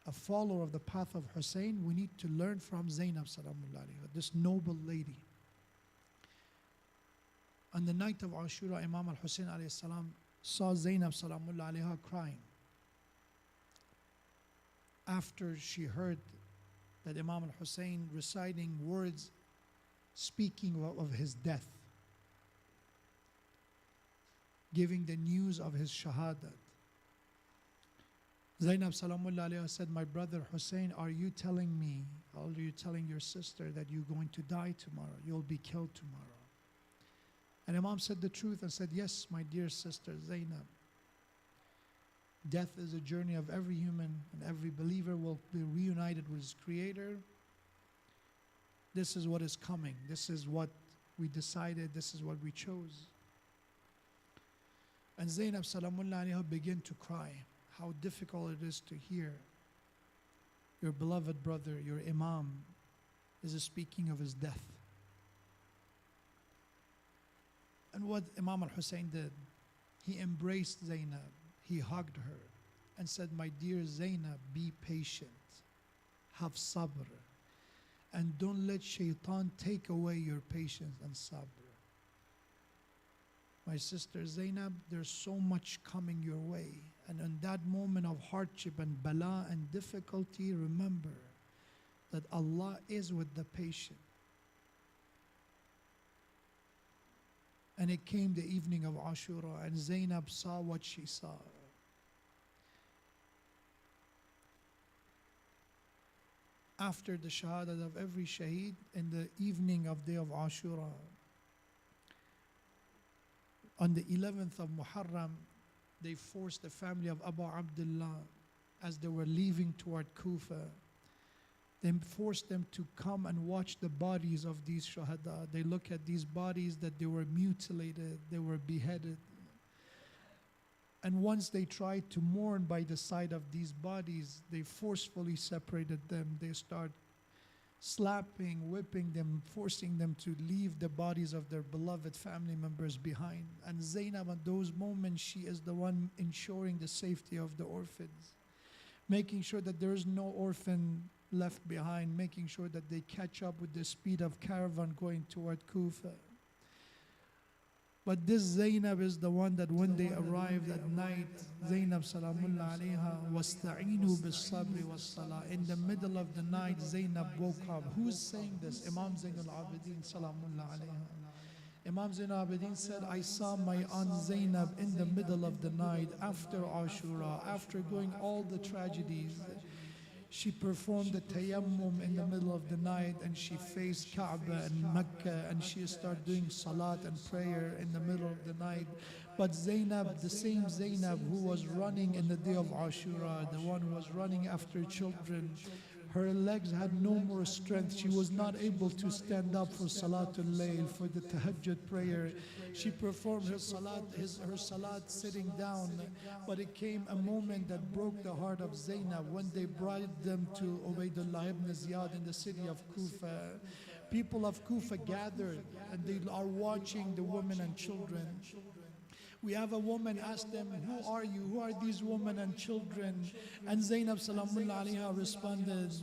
a follower of the path of Hussein, we need to learn from Zainab salamullah alayha, this noble lady. On the night of Ashura, Imam al-Hussein alayhi salam saw Zainab salamullah alayha crying. After she heard that Imam al-Hussein reciting words speaking of his death, giving the news of his shahadat. Zainab salamullah alayha said, my brother Hussein, are you telling me, are you telling your sister that you're going to die tomorrow? You'll be killed tomorrow. And Imam said the truth and said, yes, my dear sister Zainab. Death is a journey of every human, and every believer will be reunited with his Creator. This is what is coming. This is what we decided. This is what we chose. And Zainab salamullah alayha began to cry. How difficult it is to hear your beloved brother, your Imam, is speaking of his death. And what Imam al-Hussein did, he embraced Zainab, he hugged her and said, my dear Zainab, be patient, have sabr, and don't let shaitan take away your patience and sabr. My sister Zainab, there's so much coming your way. And in that moment of hardship and bala and difficulty, remember that Allah is with the patient. And it came the evening of Ashura, and Zainab saw what she saw. After the shahadat of every shaheed, in the evening of day of Ashura, on the 11th of Muharam, they forced the family of Abu Abdullah, as they were leaving toward Kufa, they forced them to come and watch the bodies of these shahada. They look at these bodies that they were mutilated, they were beheaded. And once they tried to mourn by the side of these bodies, they forcefully separated them. They start slapping, whipping them, forcing them to leave the bodies of their beloved family members behind. And Zainab, at those moments, she is the one ensuring the safety of the orphans, making sure that there is no orphan left behind, making sure that they catch up with the speed of caravan going toward Kufa. But this Zainab is the one that when they arrived at night, Zainab salamullah alayha, wasta'inu bis-sabri was-salah. In the middle of the night, Zainab woke up. Who's saying this? Imam Zainul Abidin salamullah alayha. Imam Zainul Abidin said, I saw my aunt Zainab in the middle of the night after Ashura, after going all the tragedies. She performed the tayammum in the middle of the night, and she faced Kaaba and Mecca, and she started doing salat and prayer in the middle of the night. But Zainab, the same Zainab who was running in the day of Ashura, the one who was running after children, her legs had no more strength. She was not able to stand up for Salatul Layl, for the Tahajjud prayer. She performed her salat sitting down. But it came a moment that broke the heart of Zainab when they brought them to Ubaydullah ibn Ziyad in the city of Kufa. People of Kufa gathered and they are watching the women and children. We have a woman ask them, who are you? Who are these women and children? And Zainab salamullah alayha responded,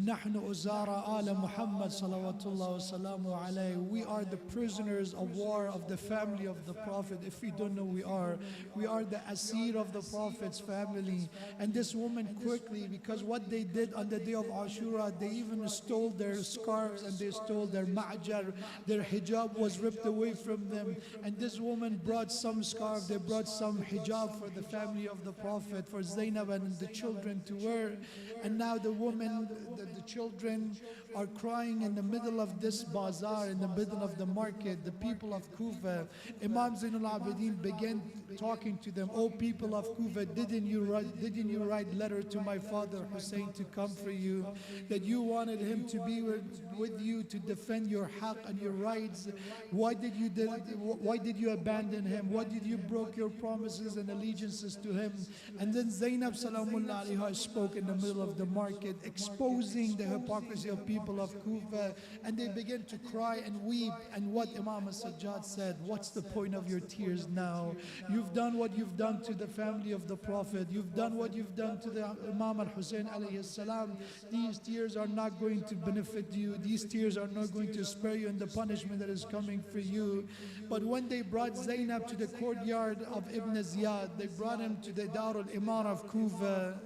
Nahnu uzara ala Muhammad salawatullah wa salamu alayhi. We are the prisoners of war of the family of the Prophet. If you don't know, we are the asir of the Prophet's family. And this woman quickly, because what they did on the day of Ashura, they even stole their scarves and they stole their ma'jar. Their hijab was ripped away from them. And this woman brought some scarf, they brought some hijab for the family of the Prophet, for Zainab and the children to wear. And now the women, the children are crying in the middle of this bazaar, in the middle of the market, the people of Kufa. Imam Zainul Abidin began talking to them, oh people of Kufa, didn't you write letter to my father Hussein to come for you, that you wanted him to be with you to defend your haqq and your rights? Why did you abandon him? Why did you broke your promises and allegiances to him? And then Zainab salamullah alayha spoke in the middle of the market, exposing the hypocrisy of people people of Kufa, and they began to cry and weep. And what Imam Sajjad said, what's the point of your tears now? You've done what you've done to the family of the Prophet. You've done what you've done to the Imam al-Hussein alayhi salam. These tears are not going to benefit you. These tears are not going to spare you in the punishment that is coming for you. But when they brought Zainab to the courtyard of Ibn Ziyad, they brought him to the Dar al-Imar of Kufa.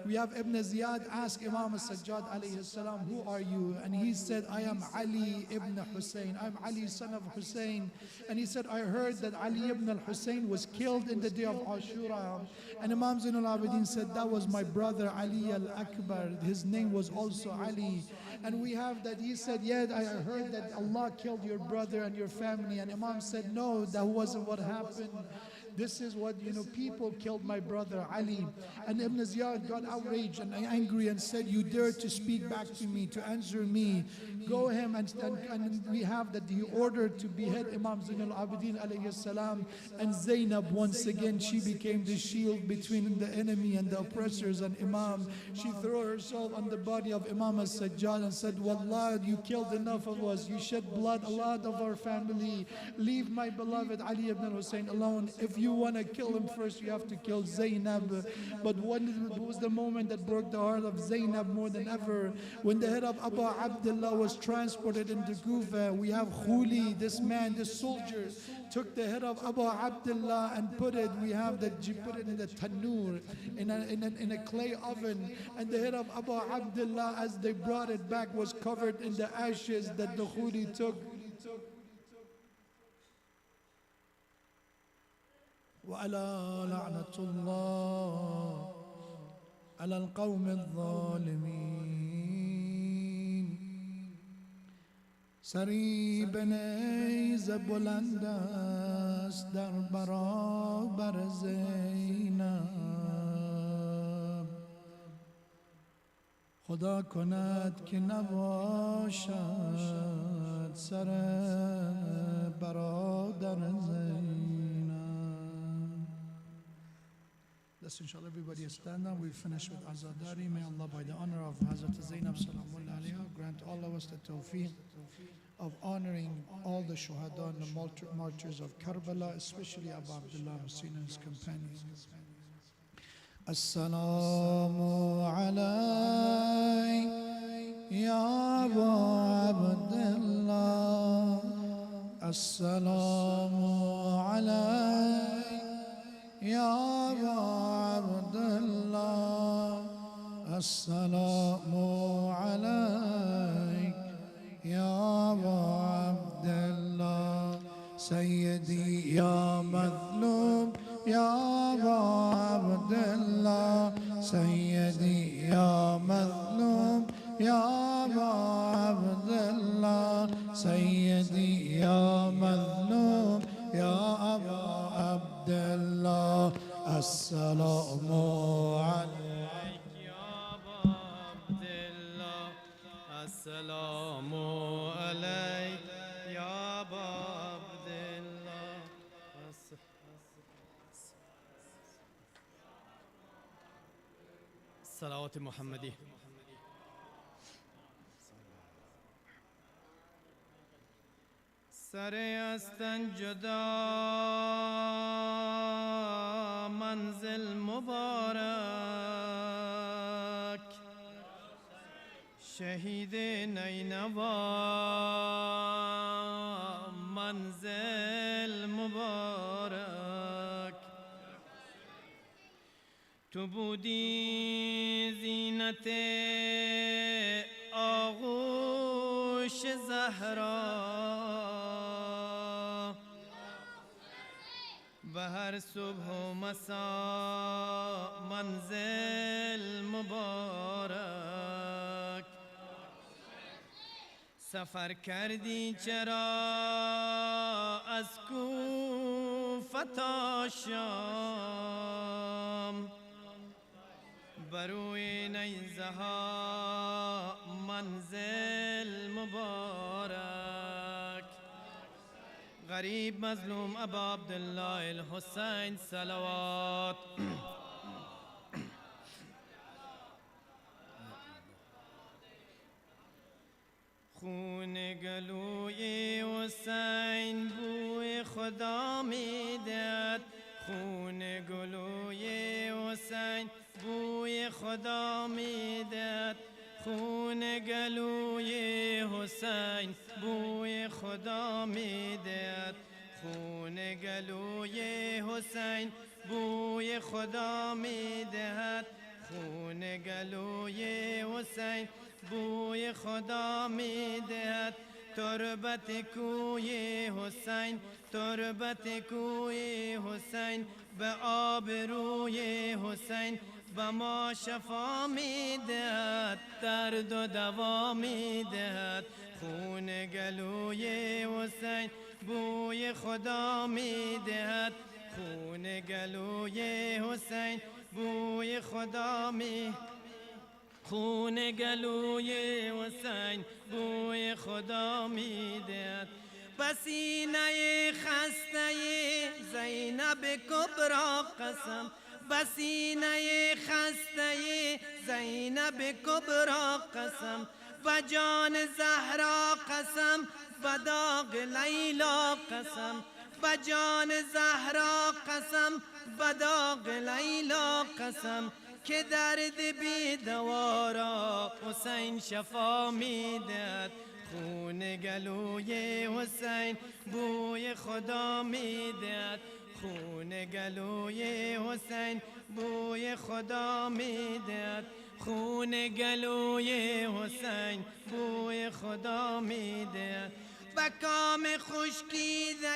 We have Ibn Ziyad ask Imam Sajjad alayhi salam, who are you? And he said, I am Ali ibn Hussein. I'm Ali son of Hussein. And he said, I heard that Ali ibn al-Hussein was killed in the day of Ashura. And Imam Zain al-Abidin said, that was my brother Ali al-Akbar. His name was also Ali. And we have that he said, yeah, I heard that Allah killed your brother and your family. And Imam said, no, that wasn't what happened. This is what, people killed my brother Ali. And Ibn Ziyad got outraged and angry and said, you dare to speak back to me, to answer me. Go him. And we have that he ordered to behead Imam Zain al-Abidin alayhi salam. And Zainab, once again, she became the shield between the enemy and the oppressors and Imam. She threw herself on the body of Imam al-Sajjad and said, Wallah, you killed enough of us. You shed blood, a lot of our family. Leave my beloved Ali ibn Hussein alone. If you want to kill him first, you have to kill Zainab. But what was the moment that broke the heart of Zainab more than ever? When the head of Abu Abdullah was transported into Kufa, we have Khuli, this man, this soldier, took the head of Abu Abdullah and put it in the tanur, in a clay oven. And the head of Abu Abdullah, as they brought it back, was covered in the ashes that the Khuli took. وعلى لعنة الله على القوم الظالمين. سری بنیز بلند است در برابر زینب. خدا کند که نباشد سر برادر زینب. Let's inshallah everybody stand up. We finish with Azadari. May Allah, by the honor of Hazrat Zainab salamun alayha, grant all of us the tawfiq of honoring all the shuhada and the martyrs of Karbala, especially Abu Abdullah Hussein and his companions. Assalamu alayk ya Abu Abdullah. Assalamu alayk ya Abu Abdullah. Assalamu alayk ya Abu Abdullah. Sayyidi ya Mazlum ya Abu Abdullah. Sayyidi ya Mazlum ya Abu Abdullah. Sayyidi ya Mazlum ya Abu Abdullah. Assalamu alayk ya Abu Abdullah. Assalamu alayk ya Abu Abdullah. صلوات محمدی. سر استن جدا منزل مبارک شهید نینوا منزل مبارک تو بودی زینت آغوش زهرا و هر صبح و مسا منزل مبارک سفر کردی چرا از کوفه تا شام بروی نیزه ها منزل مبارک غریب مظلوم ابا عبدالله الحسین صلوات حسین بوی خدا میدهد خون گلوی حسین بوی خدا میدهد خون گلوی حسین بوی خدا میدهد خون گلوی حسین بوی خدا میدهد خون گلوی حسین بوی خدا میدهد تربت کوی حسین تربت کوی حسین به آبروی حسین به ما شفا میدهد درد و دوا میدهد خون گلوی حسین بوی خدا میدهد خون گلوی حسین بوی خدا می خون گلوی حسین بوی خدا میدهد بسینه خسته زینب کبرا قسم بسینه خسته زینب کبرا قسم و جان زهرا قسم و داغ لیلا قسم و جان زهرا قسم و داغ لیلا قسم که درد بی دوارا حسین شفا میدهد خون گلوی حسین بوی خدا میدهد خون گلوی حسین بوی خدا میدهد خون گلوی حسین بوی خدا میدهد بکام خشکیده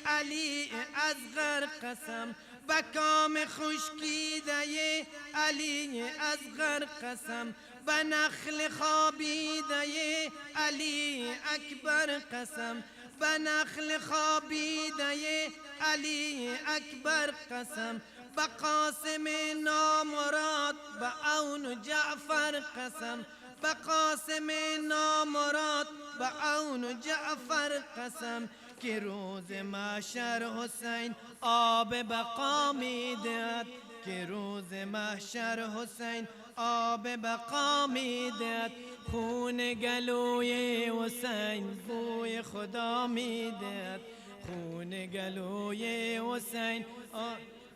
علی اصغر قسم بکام خشکیده علی اصغر قسم به نخل خوابیده علی اکبر قسم به نخل خوابیده علی اکبر قسم به قاسم نامراد به اون جعفر قسم به قاسم نامراد به اون جعفر قسم که روز محشر حسین آب بقا میدهد که روز محشر حسین آب بقا میدهد خون گلوی حسین بوی خدا میدهد خون گلوی حسین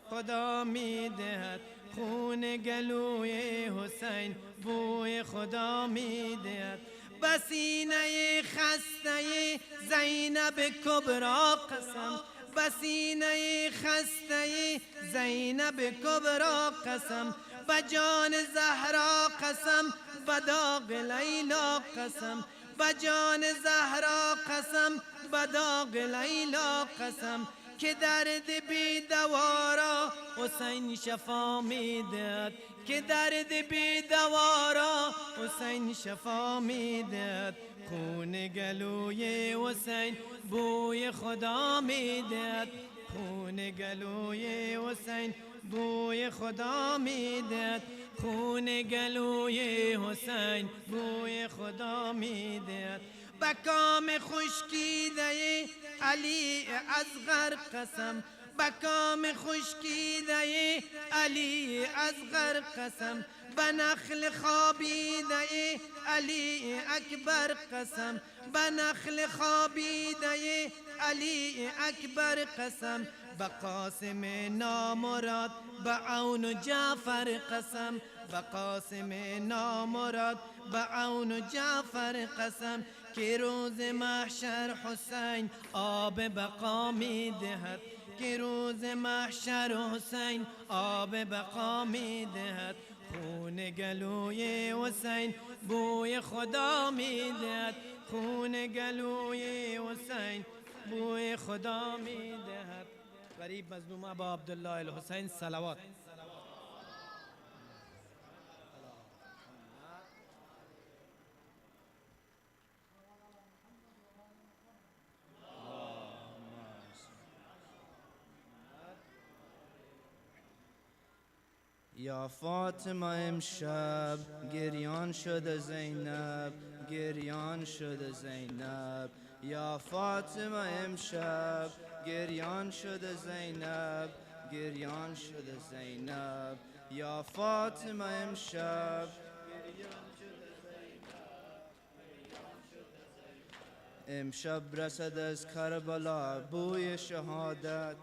خدا میدهد خون گلوی حسین بوی خدا میدهد بسینه خسته زینب کبرا قسم بسینه خسته زینب کبرا قسم و جان زهرا قسم و داغ لیلا قسم و جان زهرا قسم و داغ لیلا قسم که درد بی دوارا حسین شفا میدهد که درد بی دوارا حسین شفا میدهد خون گلوی حسین بوی خدا میدهد خون گلوی حسین بوی خدا میدهد خون گلوی حسین بوی خدا میدهد بکام خشکیده علی اصغر قسم بکام خشکیده علی اصغر قسم به نخل خوابیده علی اکبر قسم به نخل خوابیده علی اکبر قسم به قاسم نامراد به عون جعفر قسم به قاسم نامراد به عون جعفر قسم که روز محشر حسین آب بقا میدهد که روز محشر حسین آب بقا میدهد خون گلوی حسین بوی خدا میدهد خون گلوی حسین بوی خدا میدهد غریب مظلوم ابا عبدالله الحسین صلوات یا فاطمه امشب گریان شده زینب گریان شده زینب یا فاطمه امشب گریان شده زینب گریان شده زینب یا فاطمه امشب امشب رسد از کربلا بوی شهادت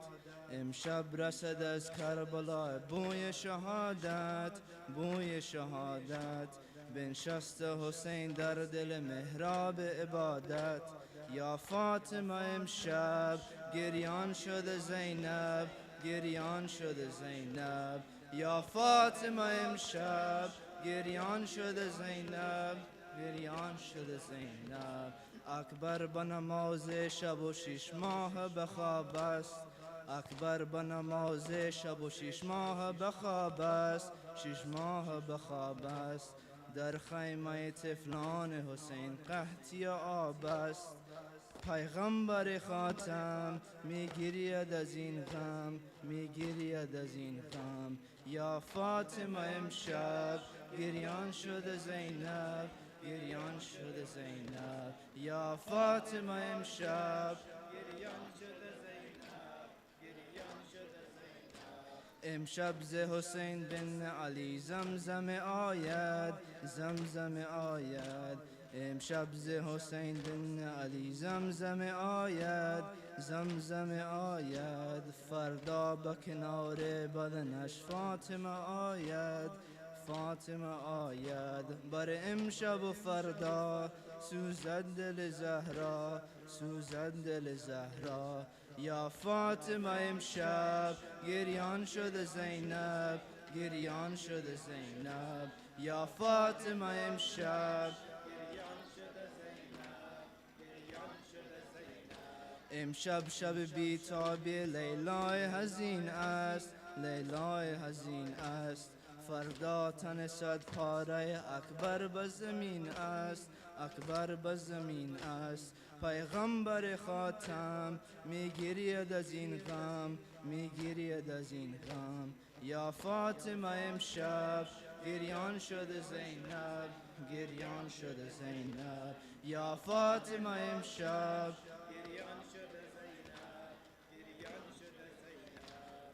امشب رسد از کربلا بوی شهادت بوی شهادت بنشست حسین در دل محراب عبادت یا فاطمه امشب گریان شده زینب گریان شده زینب یا فاطمه امشب گریان شده زینب گریان شده زینب اکبر به نماز شب و 6 ماه به خواب است اکبر به نماز شب و 6 ماه به خواب است 6 ماه به خواب است در خیمه طفلان حسین قحطی آب است پیغمبر خاتم میگرید از این غم میگرید از این غم یا فاطمه امشب گریان شده زینب گریان شده زینب یا فاطمه امشب گریان شده زینب گریان شده زینب امشب ز حسین بن علی زمزم آید زمزم آید امشب ز حسین بن علی زمزم آید زمزم آید فردا به کنار بدنش فاطمه آید فاطمه آید بر امشب و فردا سوزد دل زهرا سوزد دل زهرا یا فاطمه امشب گریان شده زینب گریان شده زینب یا فاطمه امشب امشب شب بیتابی لیلای حزین است لیلای حزین است فردا تن 100 پاره اکبر به زمین است اکبر به زمین است پیغمبر خاتم میگرید از این غم میگرید از این غم یا فاطمه امشب گریان شده زینب گریان شده زینب یا فاطمه امشب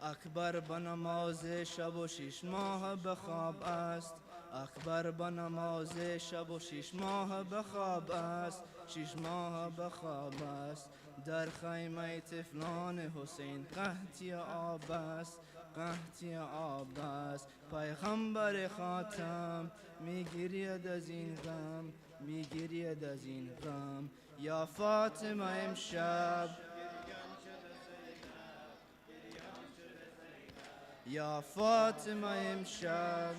اکبر به نماز شب و 6 ماه به خواب است اکبر به نماز شب و 6 ماه به خواب است 6 ماه به خواب است در خیمه طفلان حسین قحطی آب است قحطی آب است پیغمبر خاتم میگرید از این غم میگرید از این غم یا فاطمه امشب یا فاطمه امشب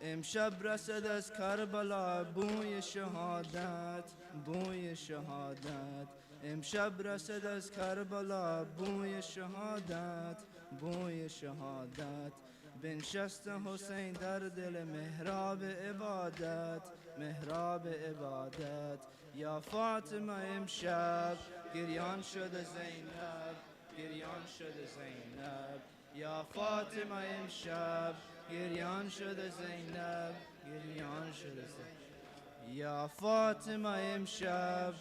امشب رسد از کربلا بوی شهادت بوی شهادت امشب رسد از کربلا بوی شهادت بوی شهادت بنشست حسین در دل محراب عبادت محراب عبادت یا فاطمه امشب گریان شده زینب گریان شده زینب یا فاطمه امشب گریان شده زینب گریان شده زینب یا فاطمه امشب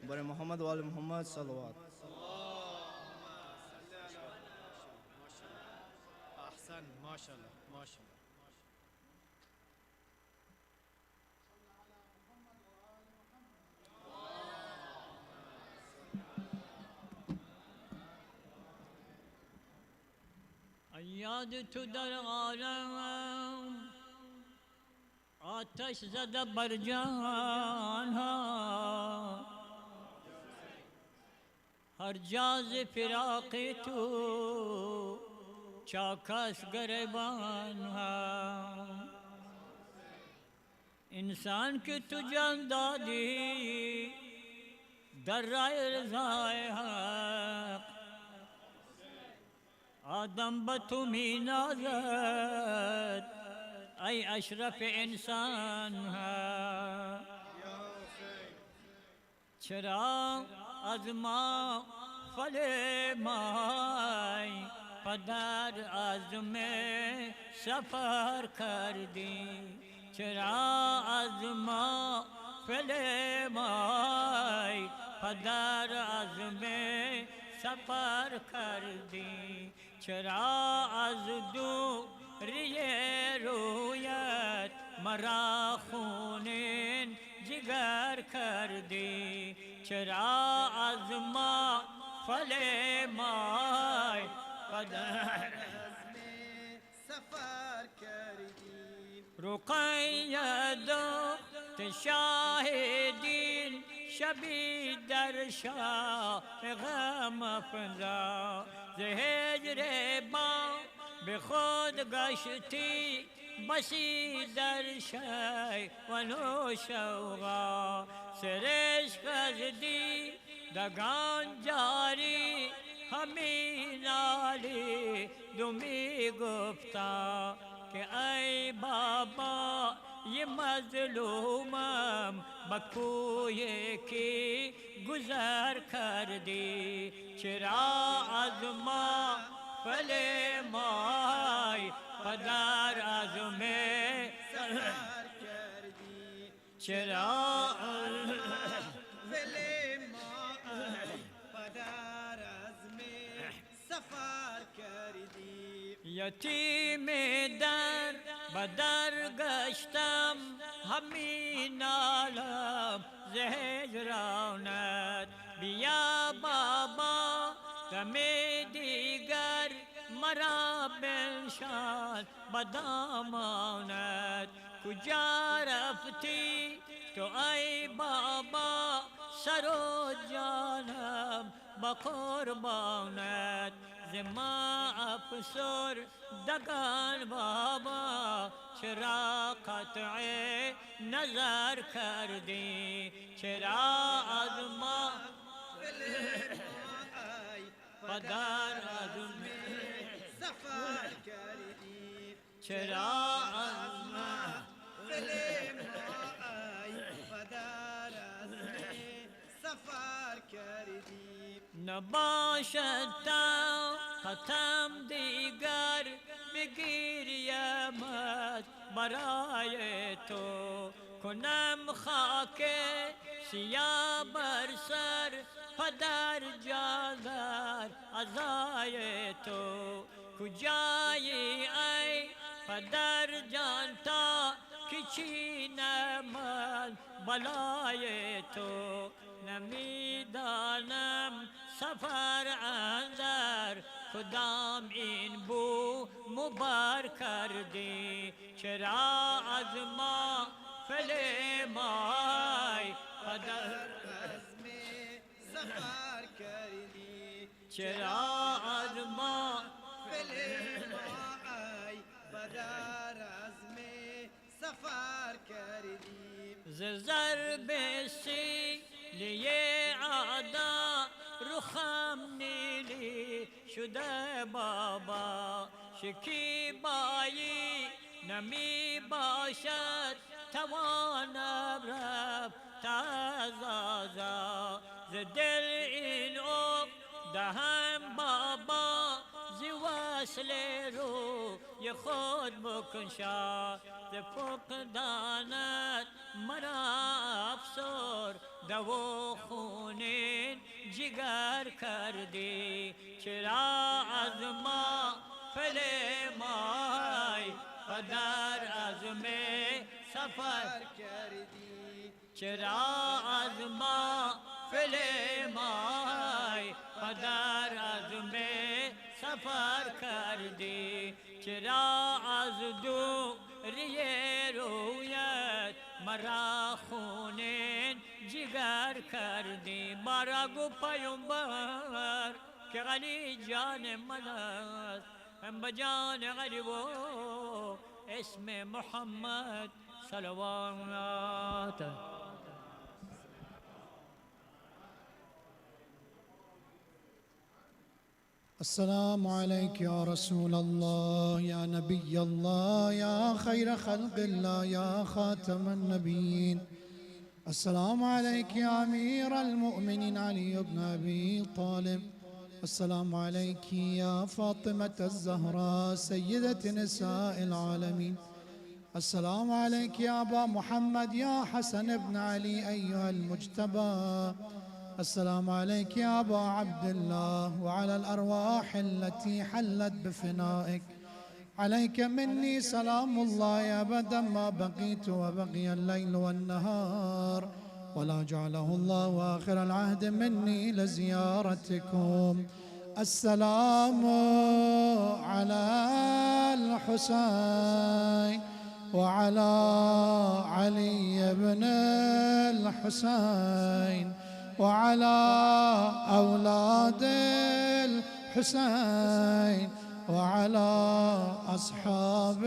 برای محمد و آل محمد صلوات احسن ماشاءالله ماشاءالله یاد تو در عالم آتش زده بر جان ها هر جاز فراق تو چاکاس گریبان ها انسان که تو جان دادی در راه رضای حق آدم به تو می نازد ای اشرف انسان ها چرا از ما فل مای پدر عزم سفر کردی چرا از ما فل مای پدر عزم سفر کردی چرا از دور ریه رویت مرا خونین جگر کردی چرا از ما فل مای قدر سفر کردی رقیه دخت شاهدین شبی در شاه غم افزا ز هجر با به خود گشتی بسی در شی و نوشوقا سرش قصدی دگان جاری همین علی دومی گفتا که ای بابا یہ مظلومم بکوی کی گذر کردی چرا از ما فل مای پدر از میں سفر کردی چرا فل مای پدر از می سفر کردی یتیم در بدر گشتم همین عالم ز هجرانت بیا بابا غم دیگر مرا بنشان بدامانت کجا رفتی تو ای بابا سر و جانم با قربانت ز ما افسر دگان بابا چرا قطع نظر کردی چرا از ما پدر از سفر کردی چرا از ما فل مای پدر از می سفر کردی نباشد تا ختم دیگر بگیریمت برای تو کنم خاک سیاه بر سر پدر جان در عزای تو کجایی ای پدر جان تا که چینم من بلای تو نمیدانم سفر اندر کدام این بو مبار کردی چرا از ما فل مای پدر از می سفر کردی چرا از ما فل مای پدر از می سفر کردی ز ضرب سیلی عدا رخم نیلی شده بابا شکیبایی نمی باشد توانم رفت تازازا ز دل این دهم بابا زی وصل روی خود بکن شاد ز فقدانت مرا افسر دو خونین جگر کردی چرا از ما فل مای پدر از می سفر کردی چرا از ما فل مای پدر از می سفر کردی چرا از دوری رویت مرا خونین جگر کردی مرا گو پیامبر که غنی جان من است من بجان غریب و اسم محمد صلوات السلام عليك يا رسول الله يا نبي الله يا خير خلق الله يا خاتم النبيين السلام عليك يا أمير المؤمنين علي بن أبي طالب السلام عليك يا فاطمة الزهراء سيدة نساء العالمين السلام عليك يا أبا محمد يا حسن بن علي أيها المجتبى السلام عليك يا أبا عبد الله وعلى الأرواح التي حلت بفنائك عليك مني سلام الله أبدا ما بقيت وبقي الليل والنهار، ولا جعله الله آخر العهد مني لزيارتكم. السلام على الحسين وعلى علي بن الحسين وعلى أولاد الحسين وعلى أصحاب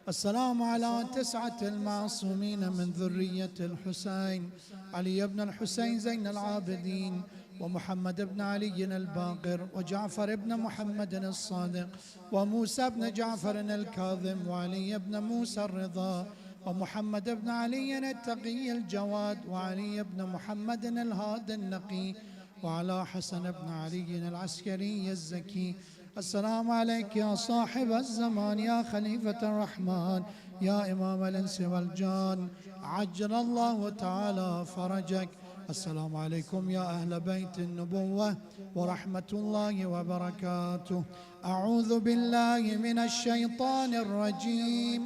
السلام على 9 المعصومين من ذرية الحسين: علي بن الحسين زين العابدين، ومحمد بن علي الباقر، وجعفر بن محمد الصادق، وموسى بن جعفر الكاظم، وعلي بن موسى الرضا، ومحمد بن علي التقي الجواد، وعلي بن محمد الهادي النقي، وعلى حسن بن علي العسكري الزكي. السلام عليك يا صاحب الزمان، يا خليفة الرحمن، يا إمام الإنس والجان، عجل الله تعالى فرجك. السلام عليكم يا أهل بيت النبوة ورحمة الله وبركاته. أعوذ بالله من الشيطان الرجيم،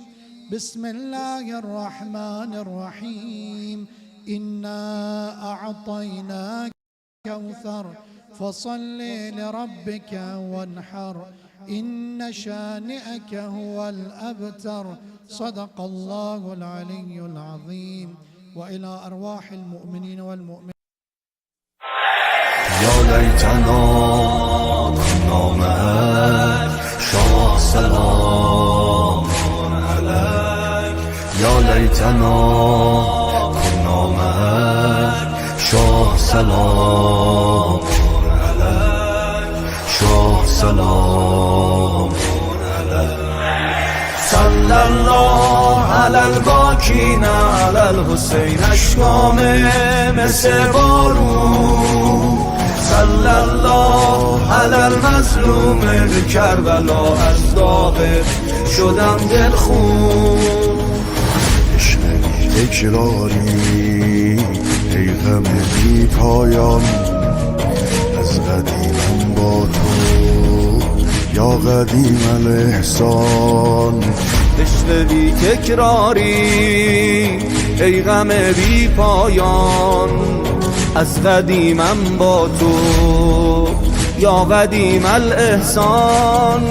بسم الله الرحمن الرحيم. إنا أعطيناك كوثر فصل لربك وانحر، إن شانئك هو الأبتر. صدق الله العلي العظيم. وإلى أرواح المؤمنين والمؤمنات. يا ليتنا كنا معك شاه سلام عليك، يا ليتنا كنا معك شاه سلام عليك، شاه سلام عليك. صلى الله على الباکین على الحسین، اشکام مثل بارون. صلى الله على المظلوم بکربلا، از داغت شدم دلخون. عشق تکراری ای غم بی پایان، از قدیمم با تو یا قدیم الاحسان. عشق بی تکراری ای غم بی پایان، از قدیمم با تو یا قدیم الاحسان.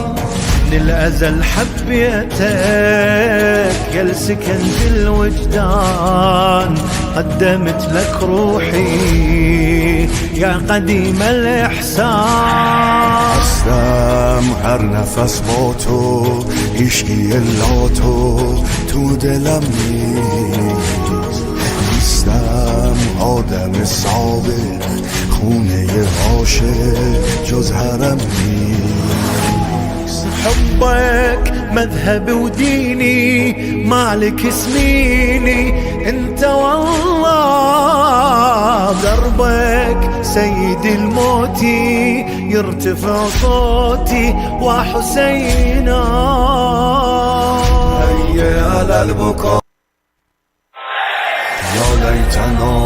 للأزل حبيتك يا سكن في الوجدان، قدمت لك روحي يا قديم الإحسان. هستم هر نفس با تو، عشقی الا تو دلم نیستم آدم صابر، خونه عاشق جز حرم نیست. حبك مذهب وديني، مالك سنيني انت والله. دربك سيد الموت يرتفع صوتي وحسينا. هيا على البكاء يا ليتنا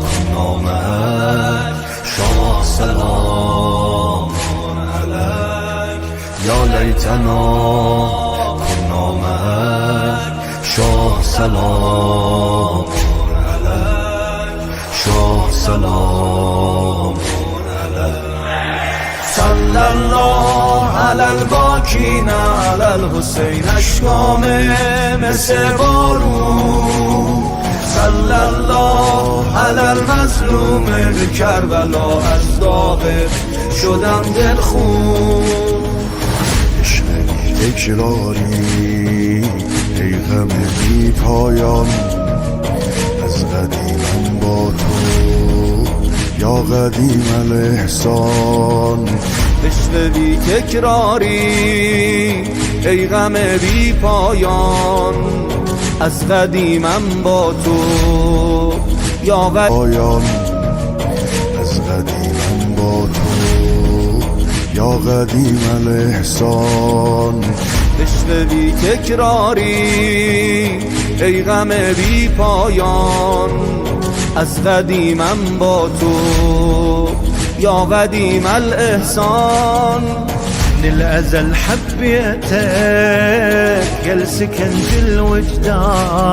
كنا معك شاه سلام عليك، يا ليتنا كنا معك شاه سلام عليك، شاه سلام عليك. صلى الله على الباکین على الحسین، اشکام مثل بارون. صلى الله على المظلوم بکربلا، از داغت شدم دلخون. عشق تکراری ای غم بی پایان، از قدیمم با تو یا قدیم الاحسان. عشق بی تکراری ای غم بی پایان، از قدیمم با تو یا پایان، از قدیمم با تو یا قدیم الاحسان. عشق بی تکراری ای غم بی پایان، از قدیمم با تو یا قدیم الاحسان. من الأزل حبيتك يا السكن في الوجدان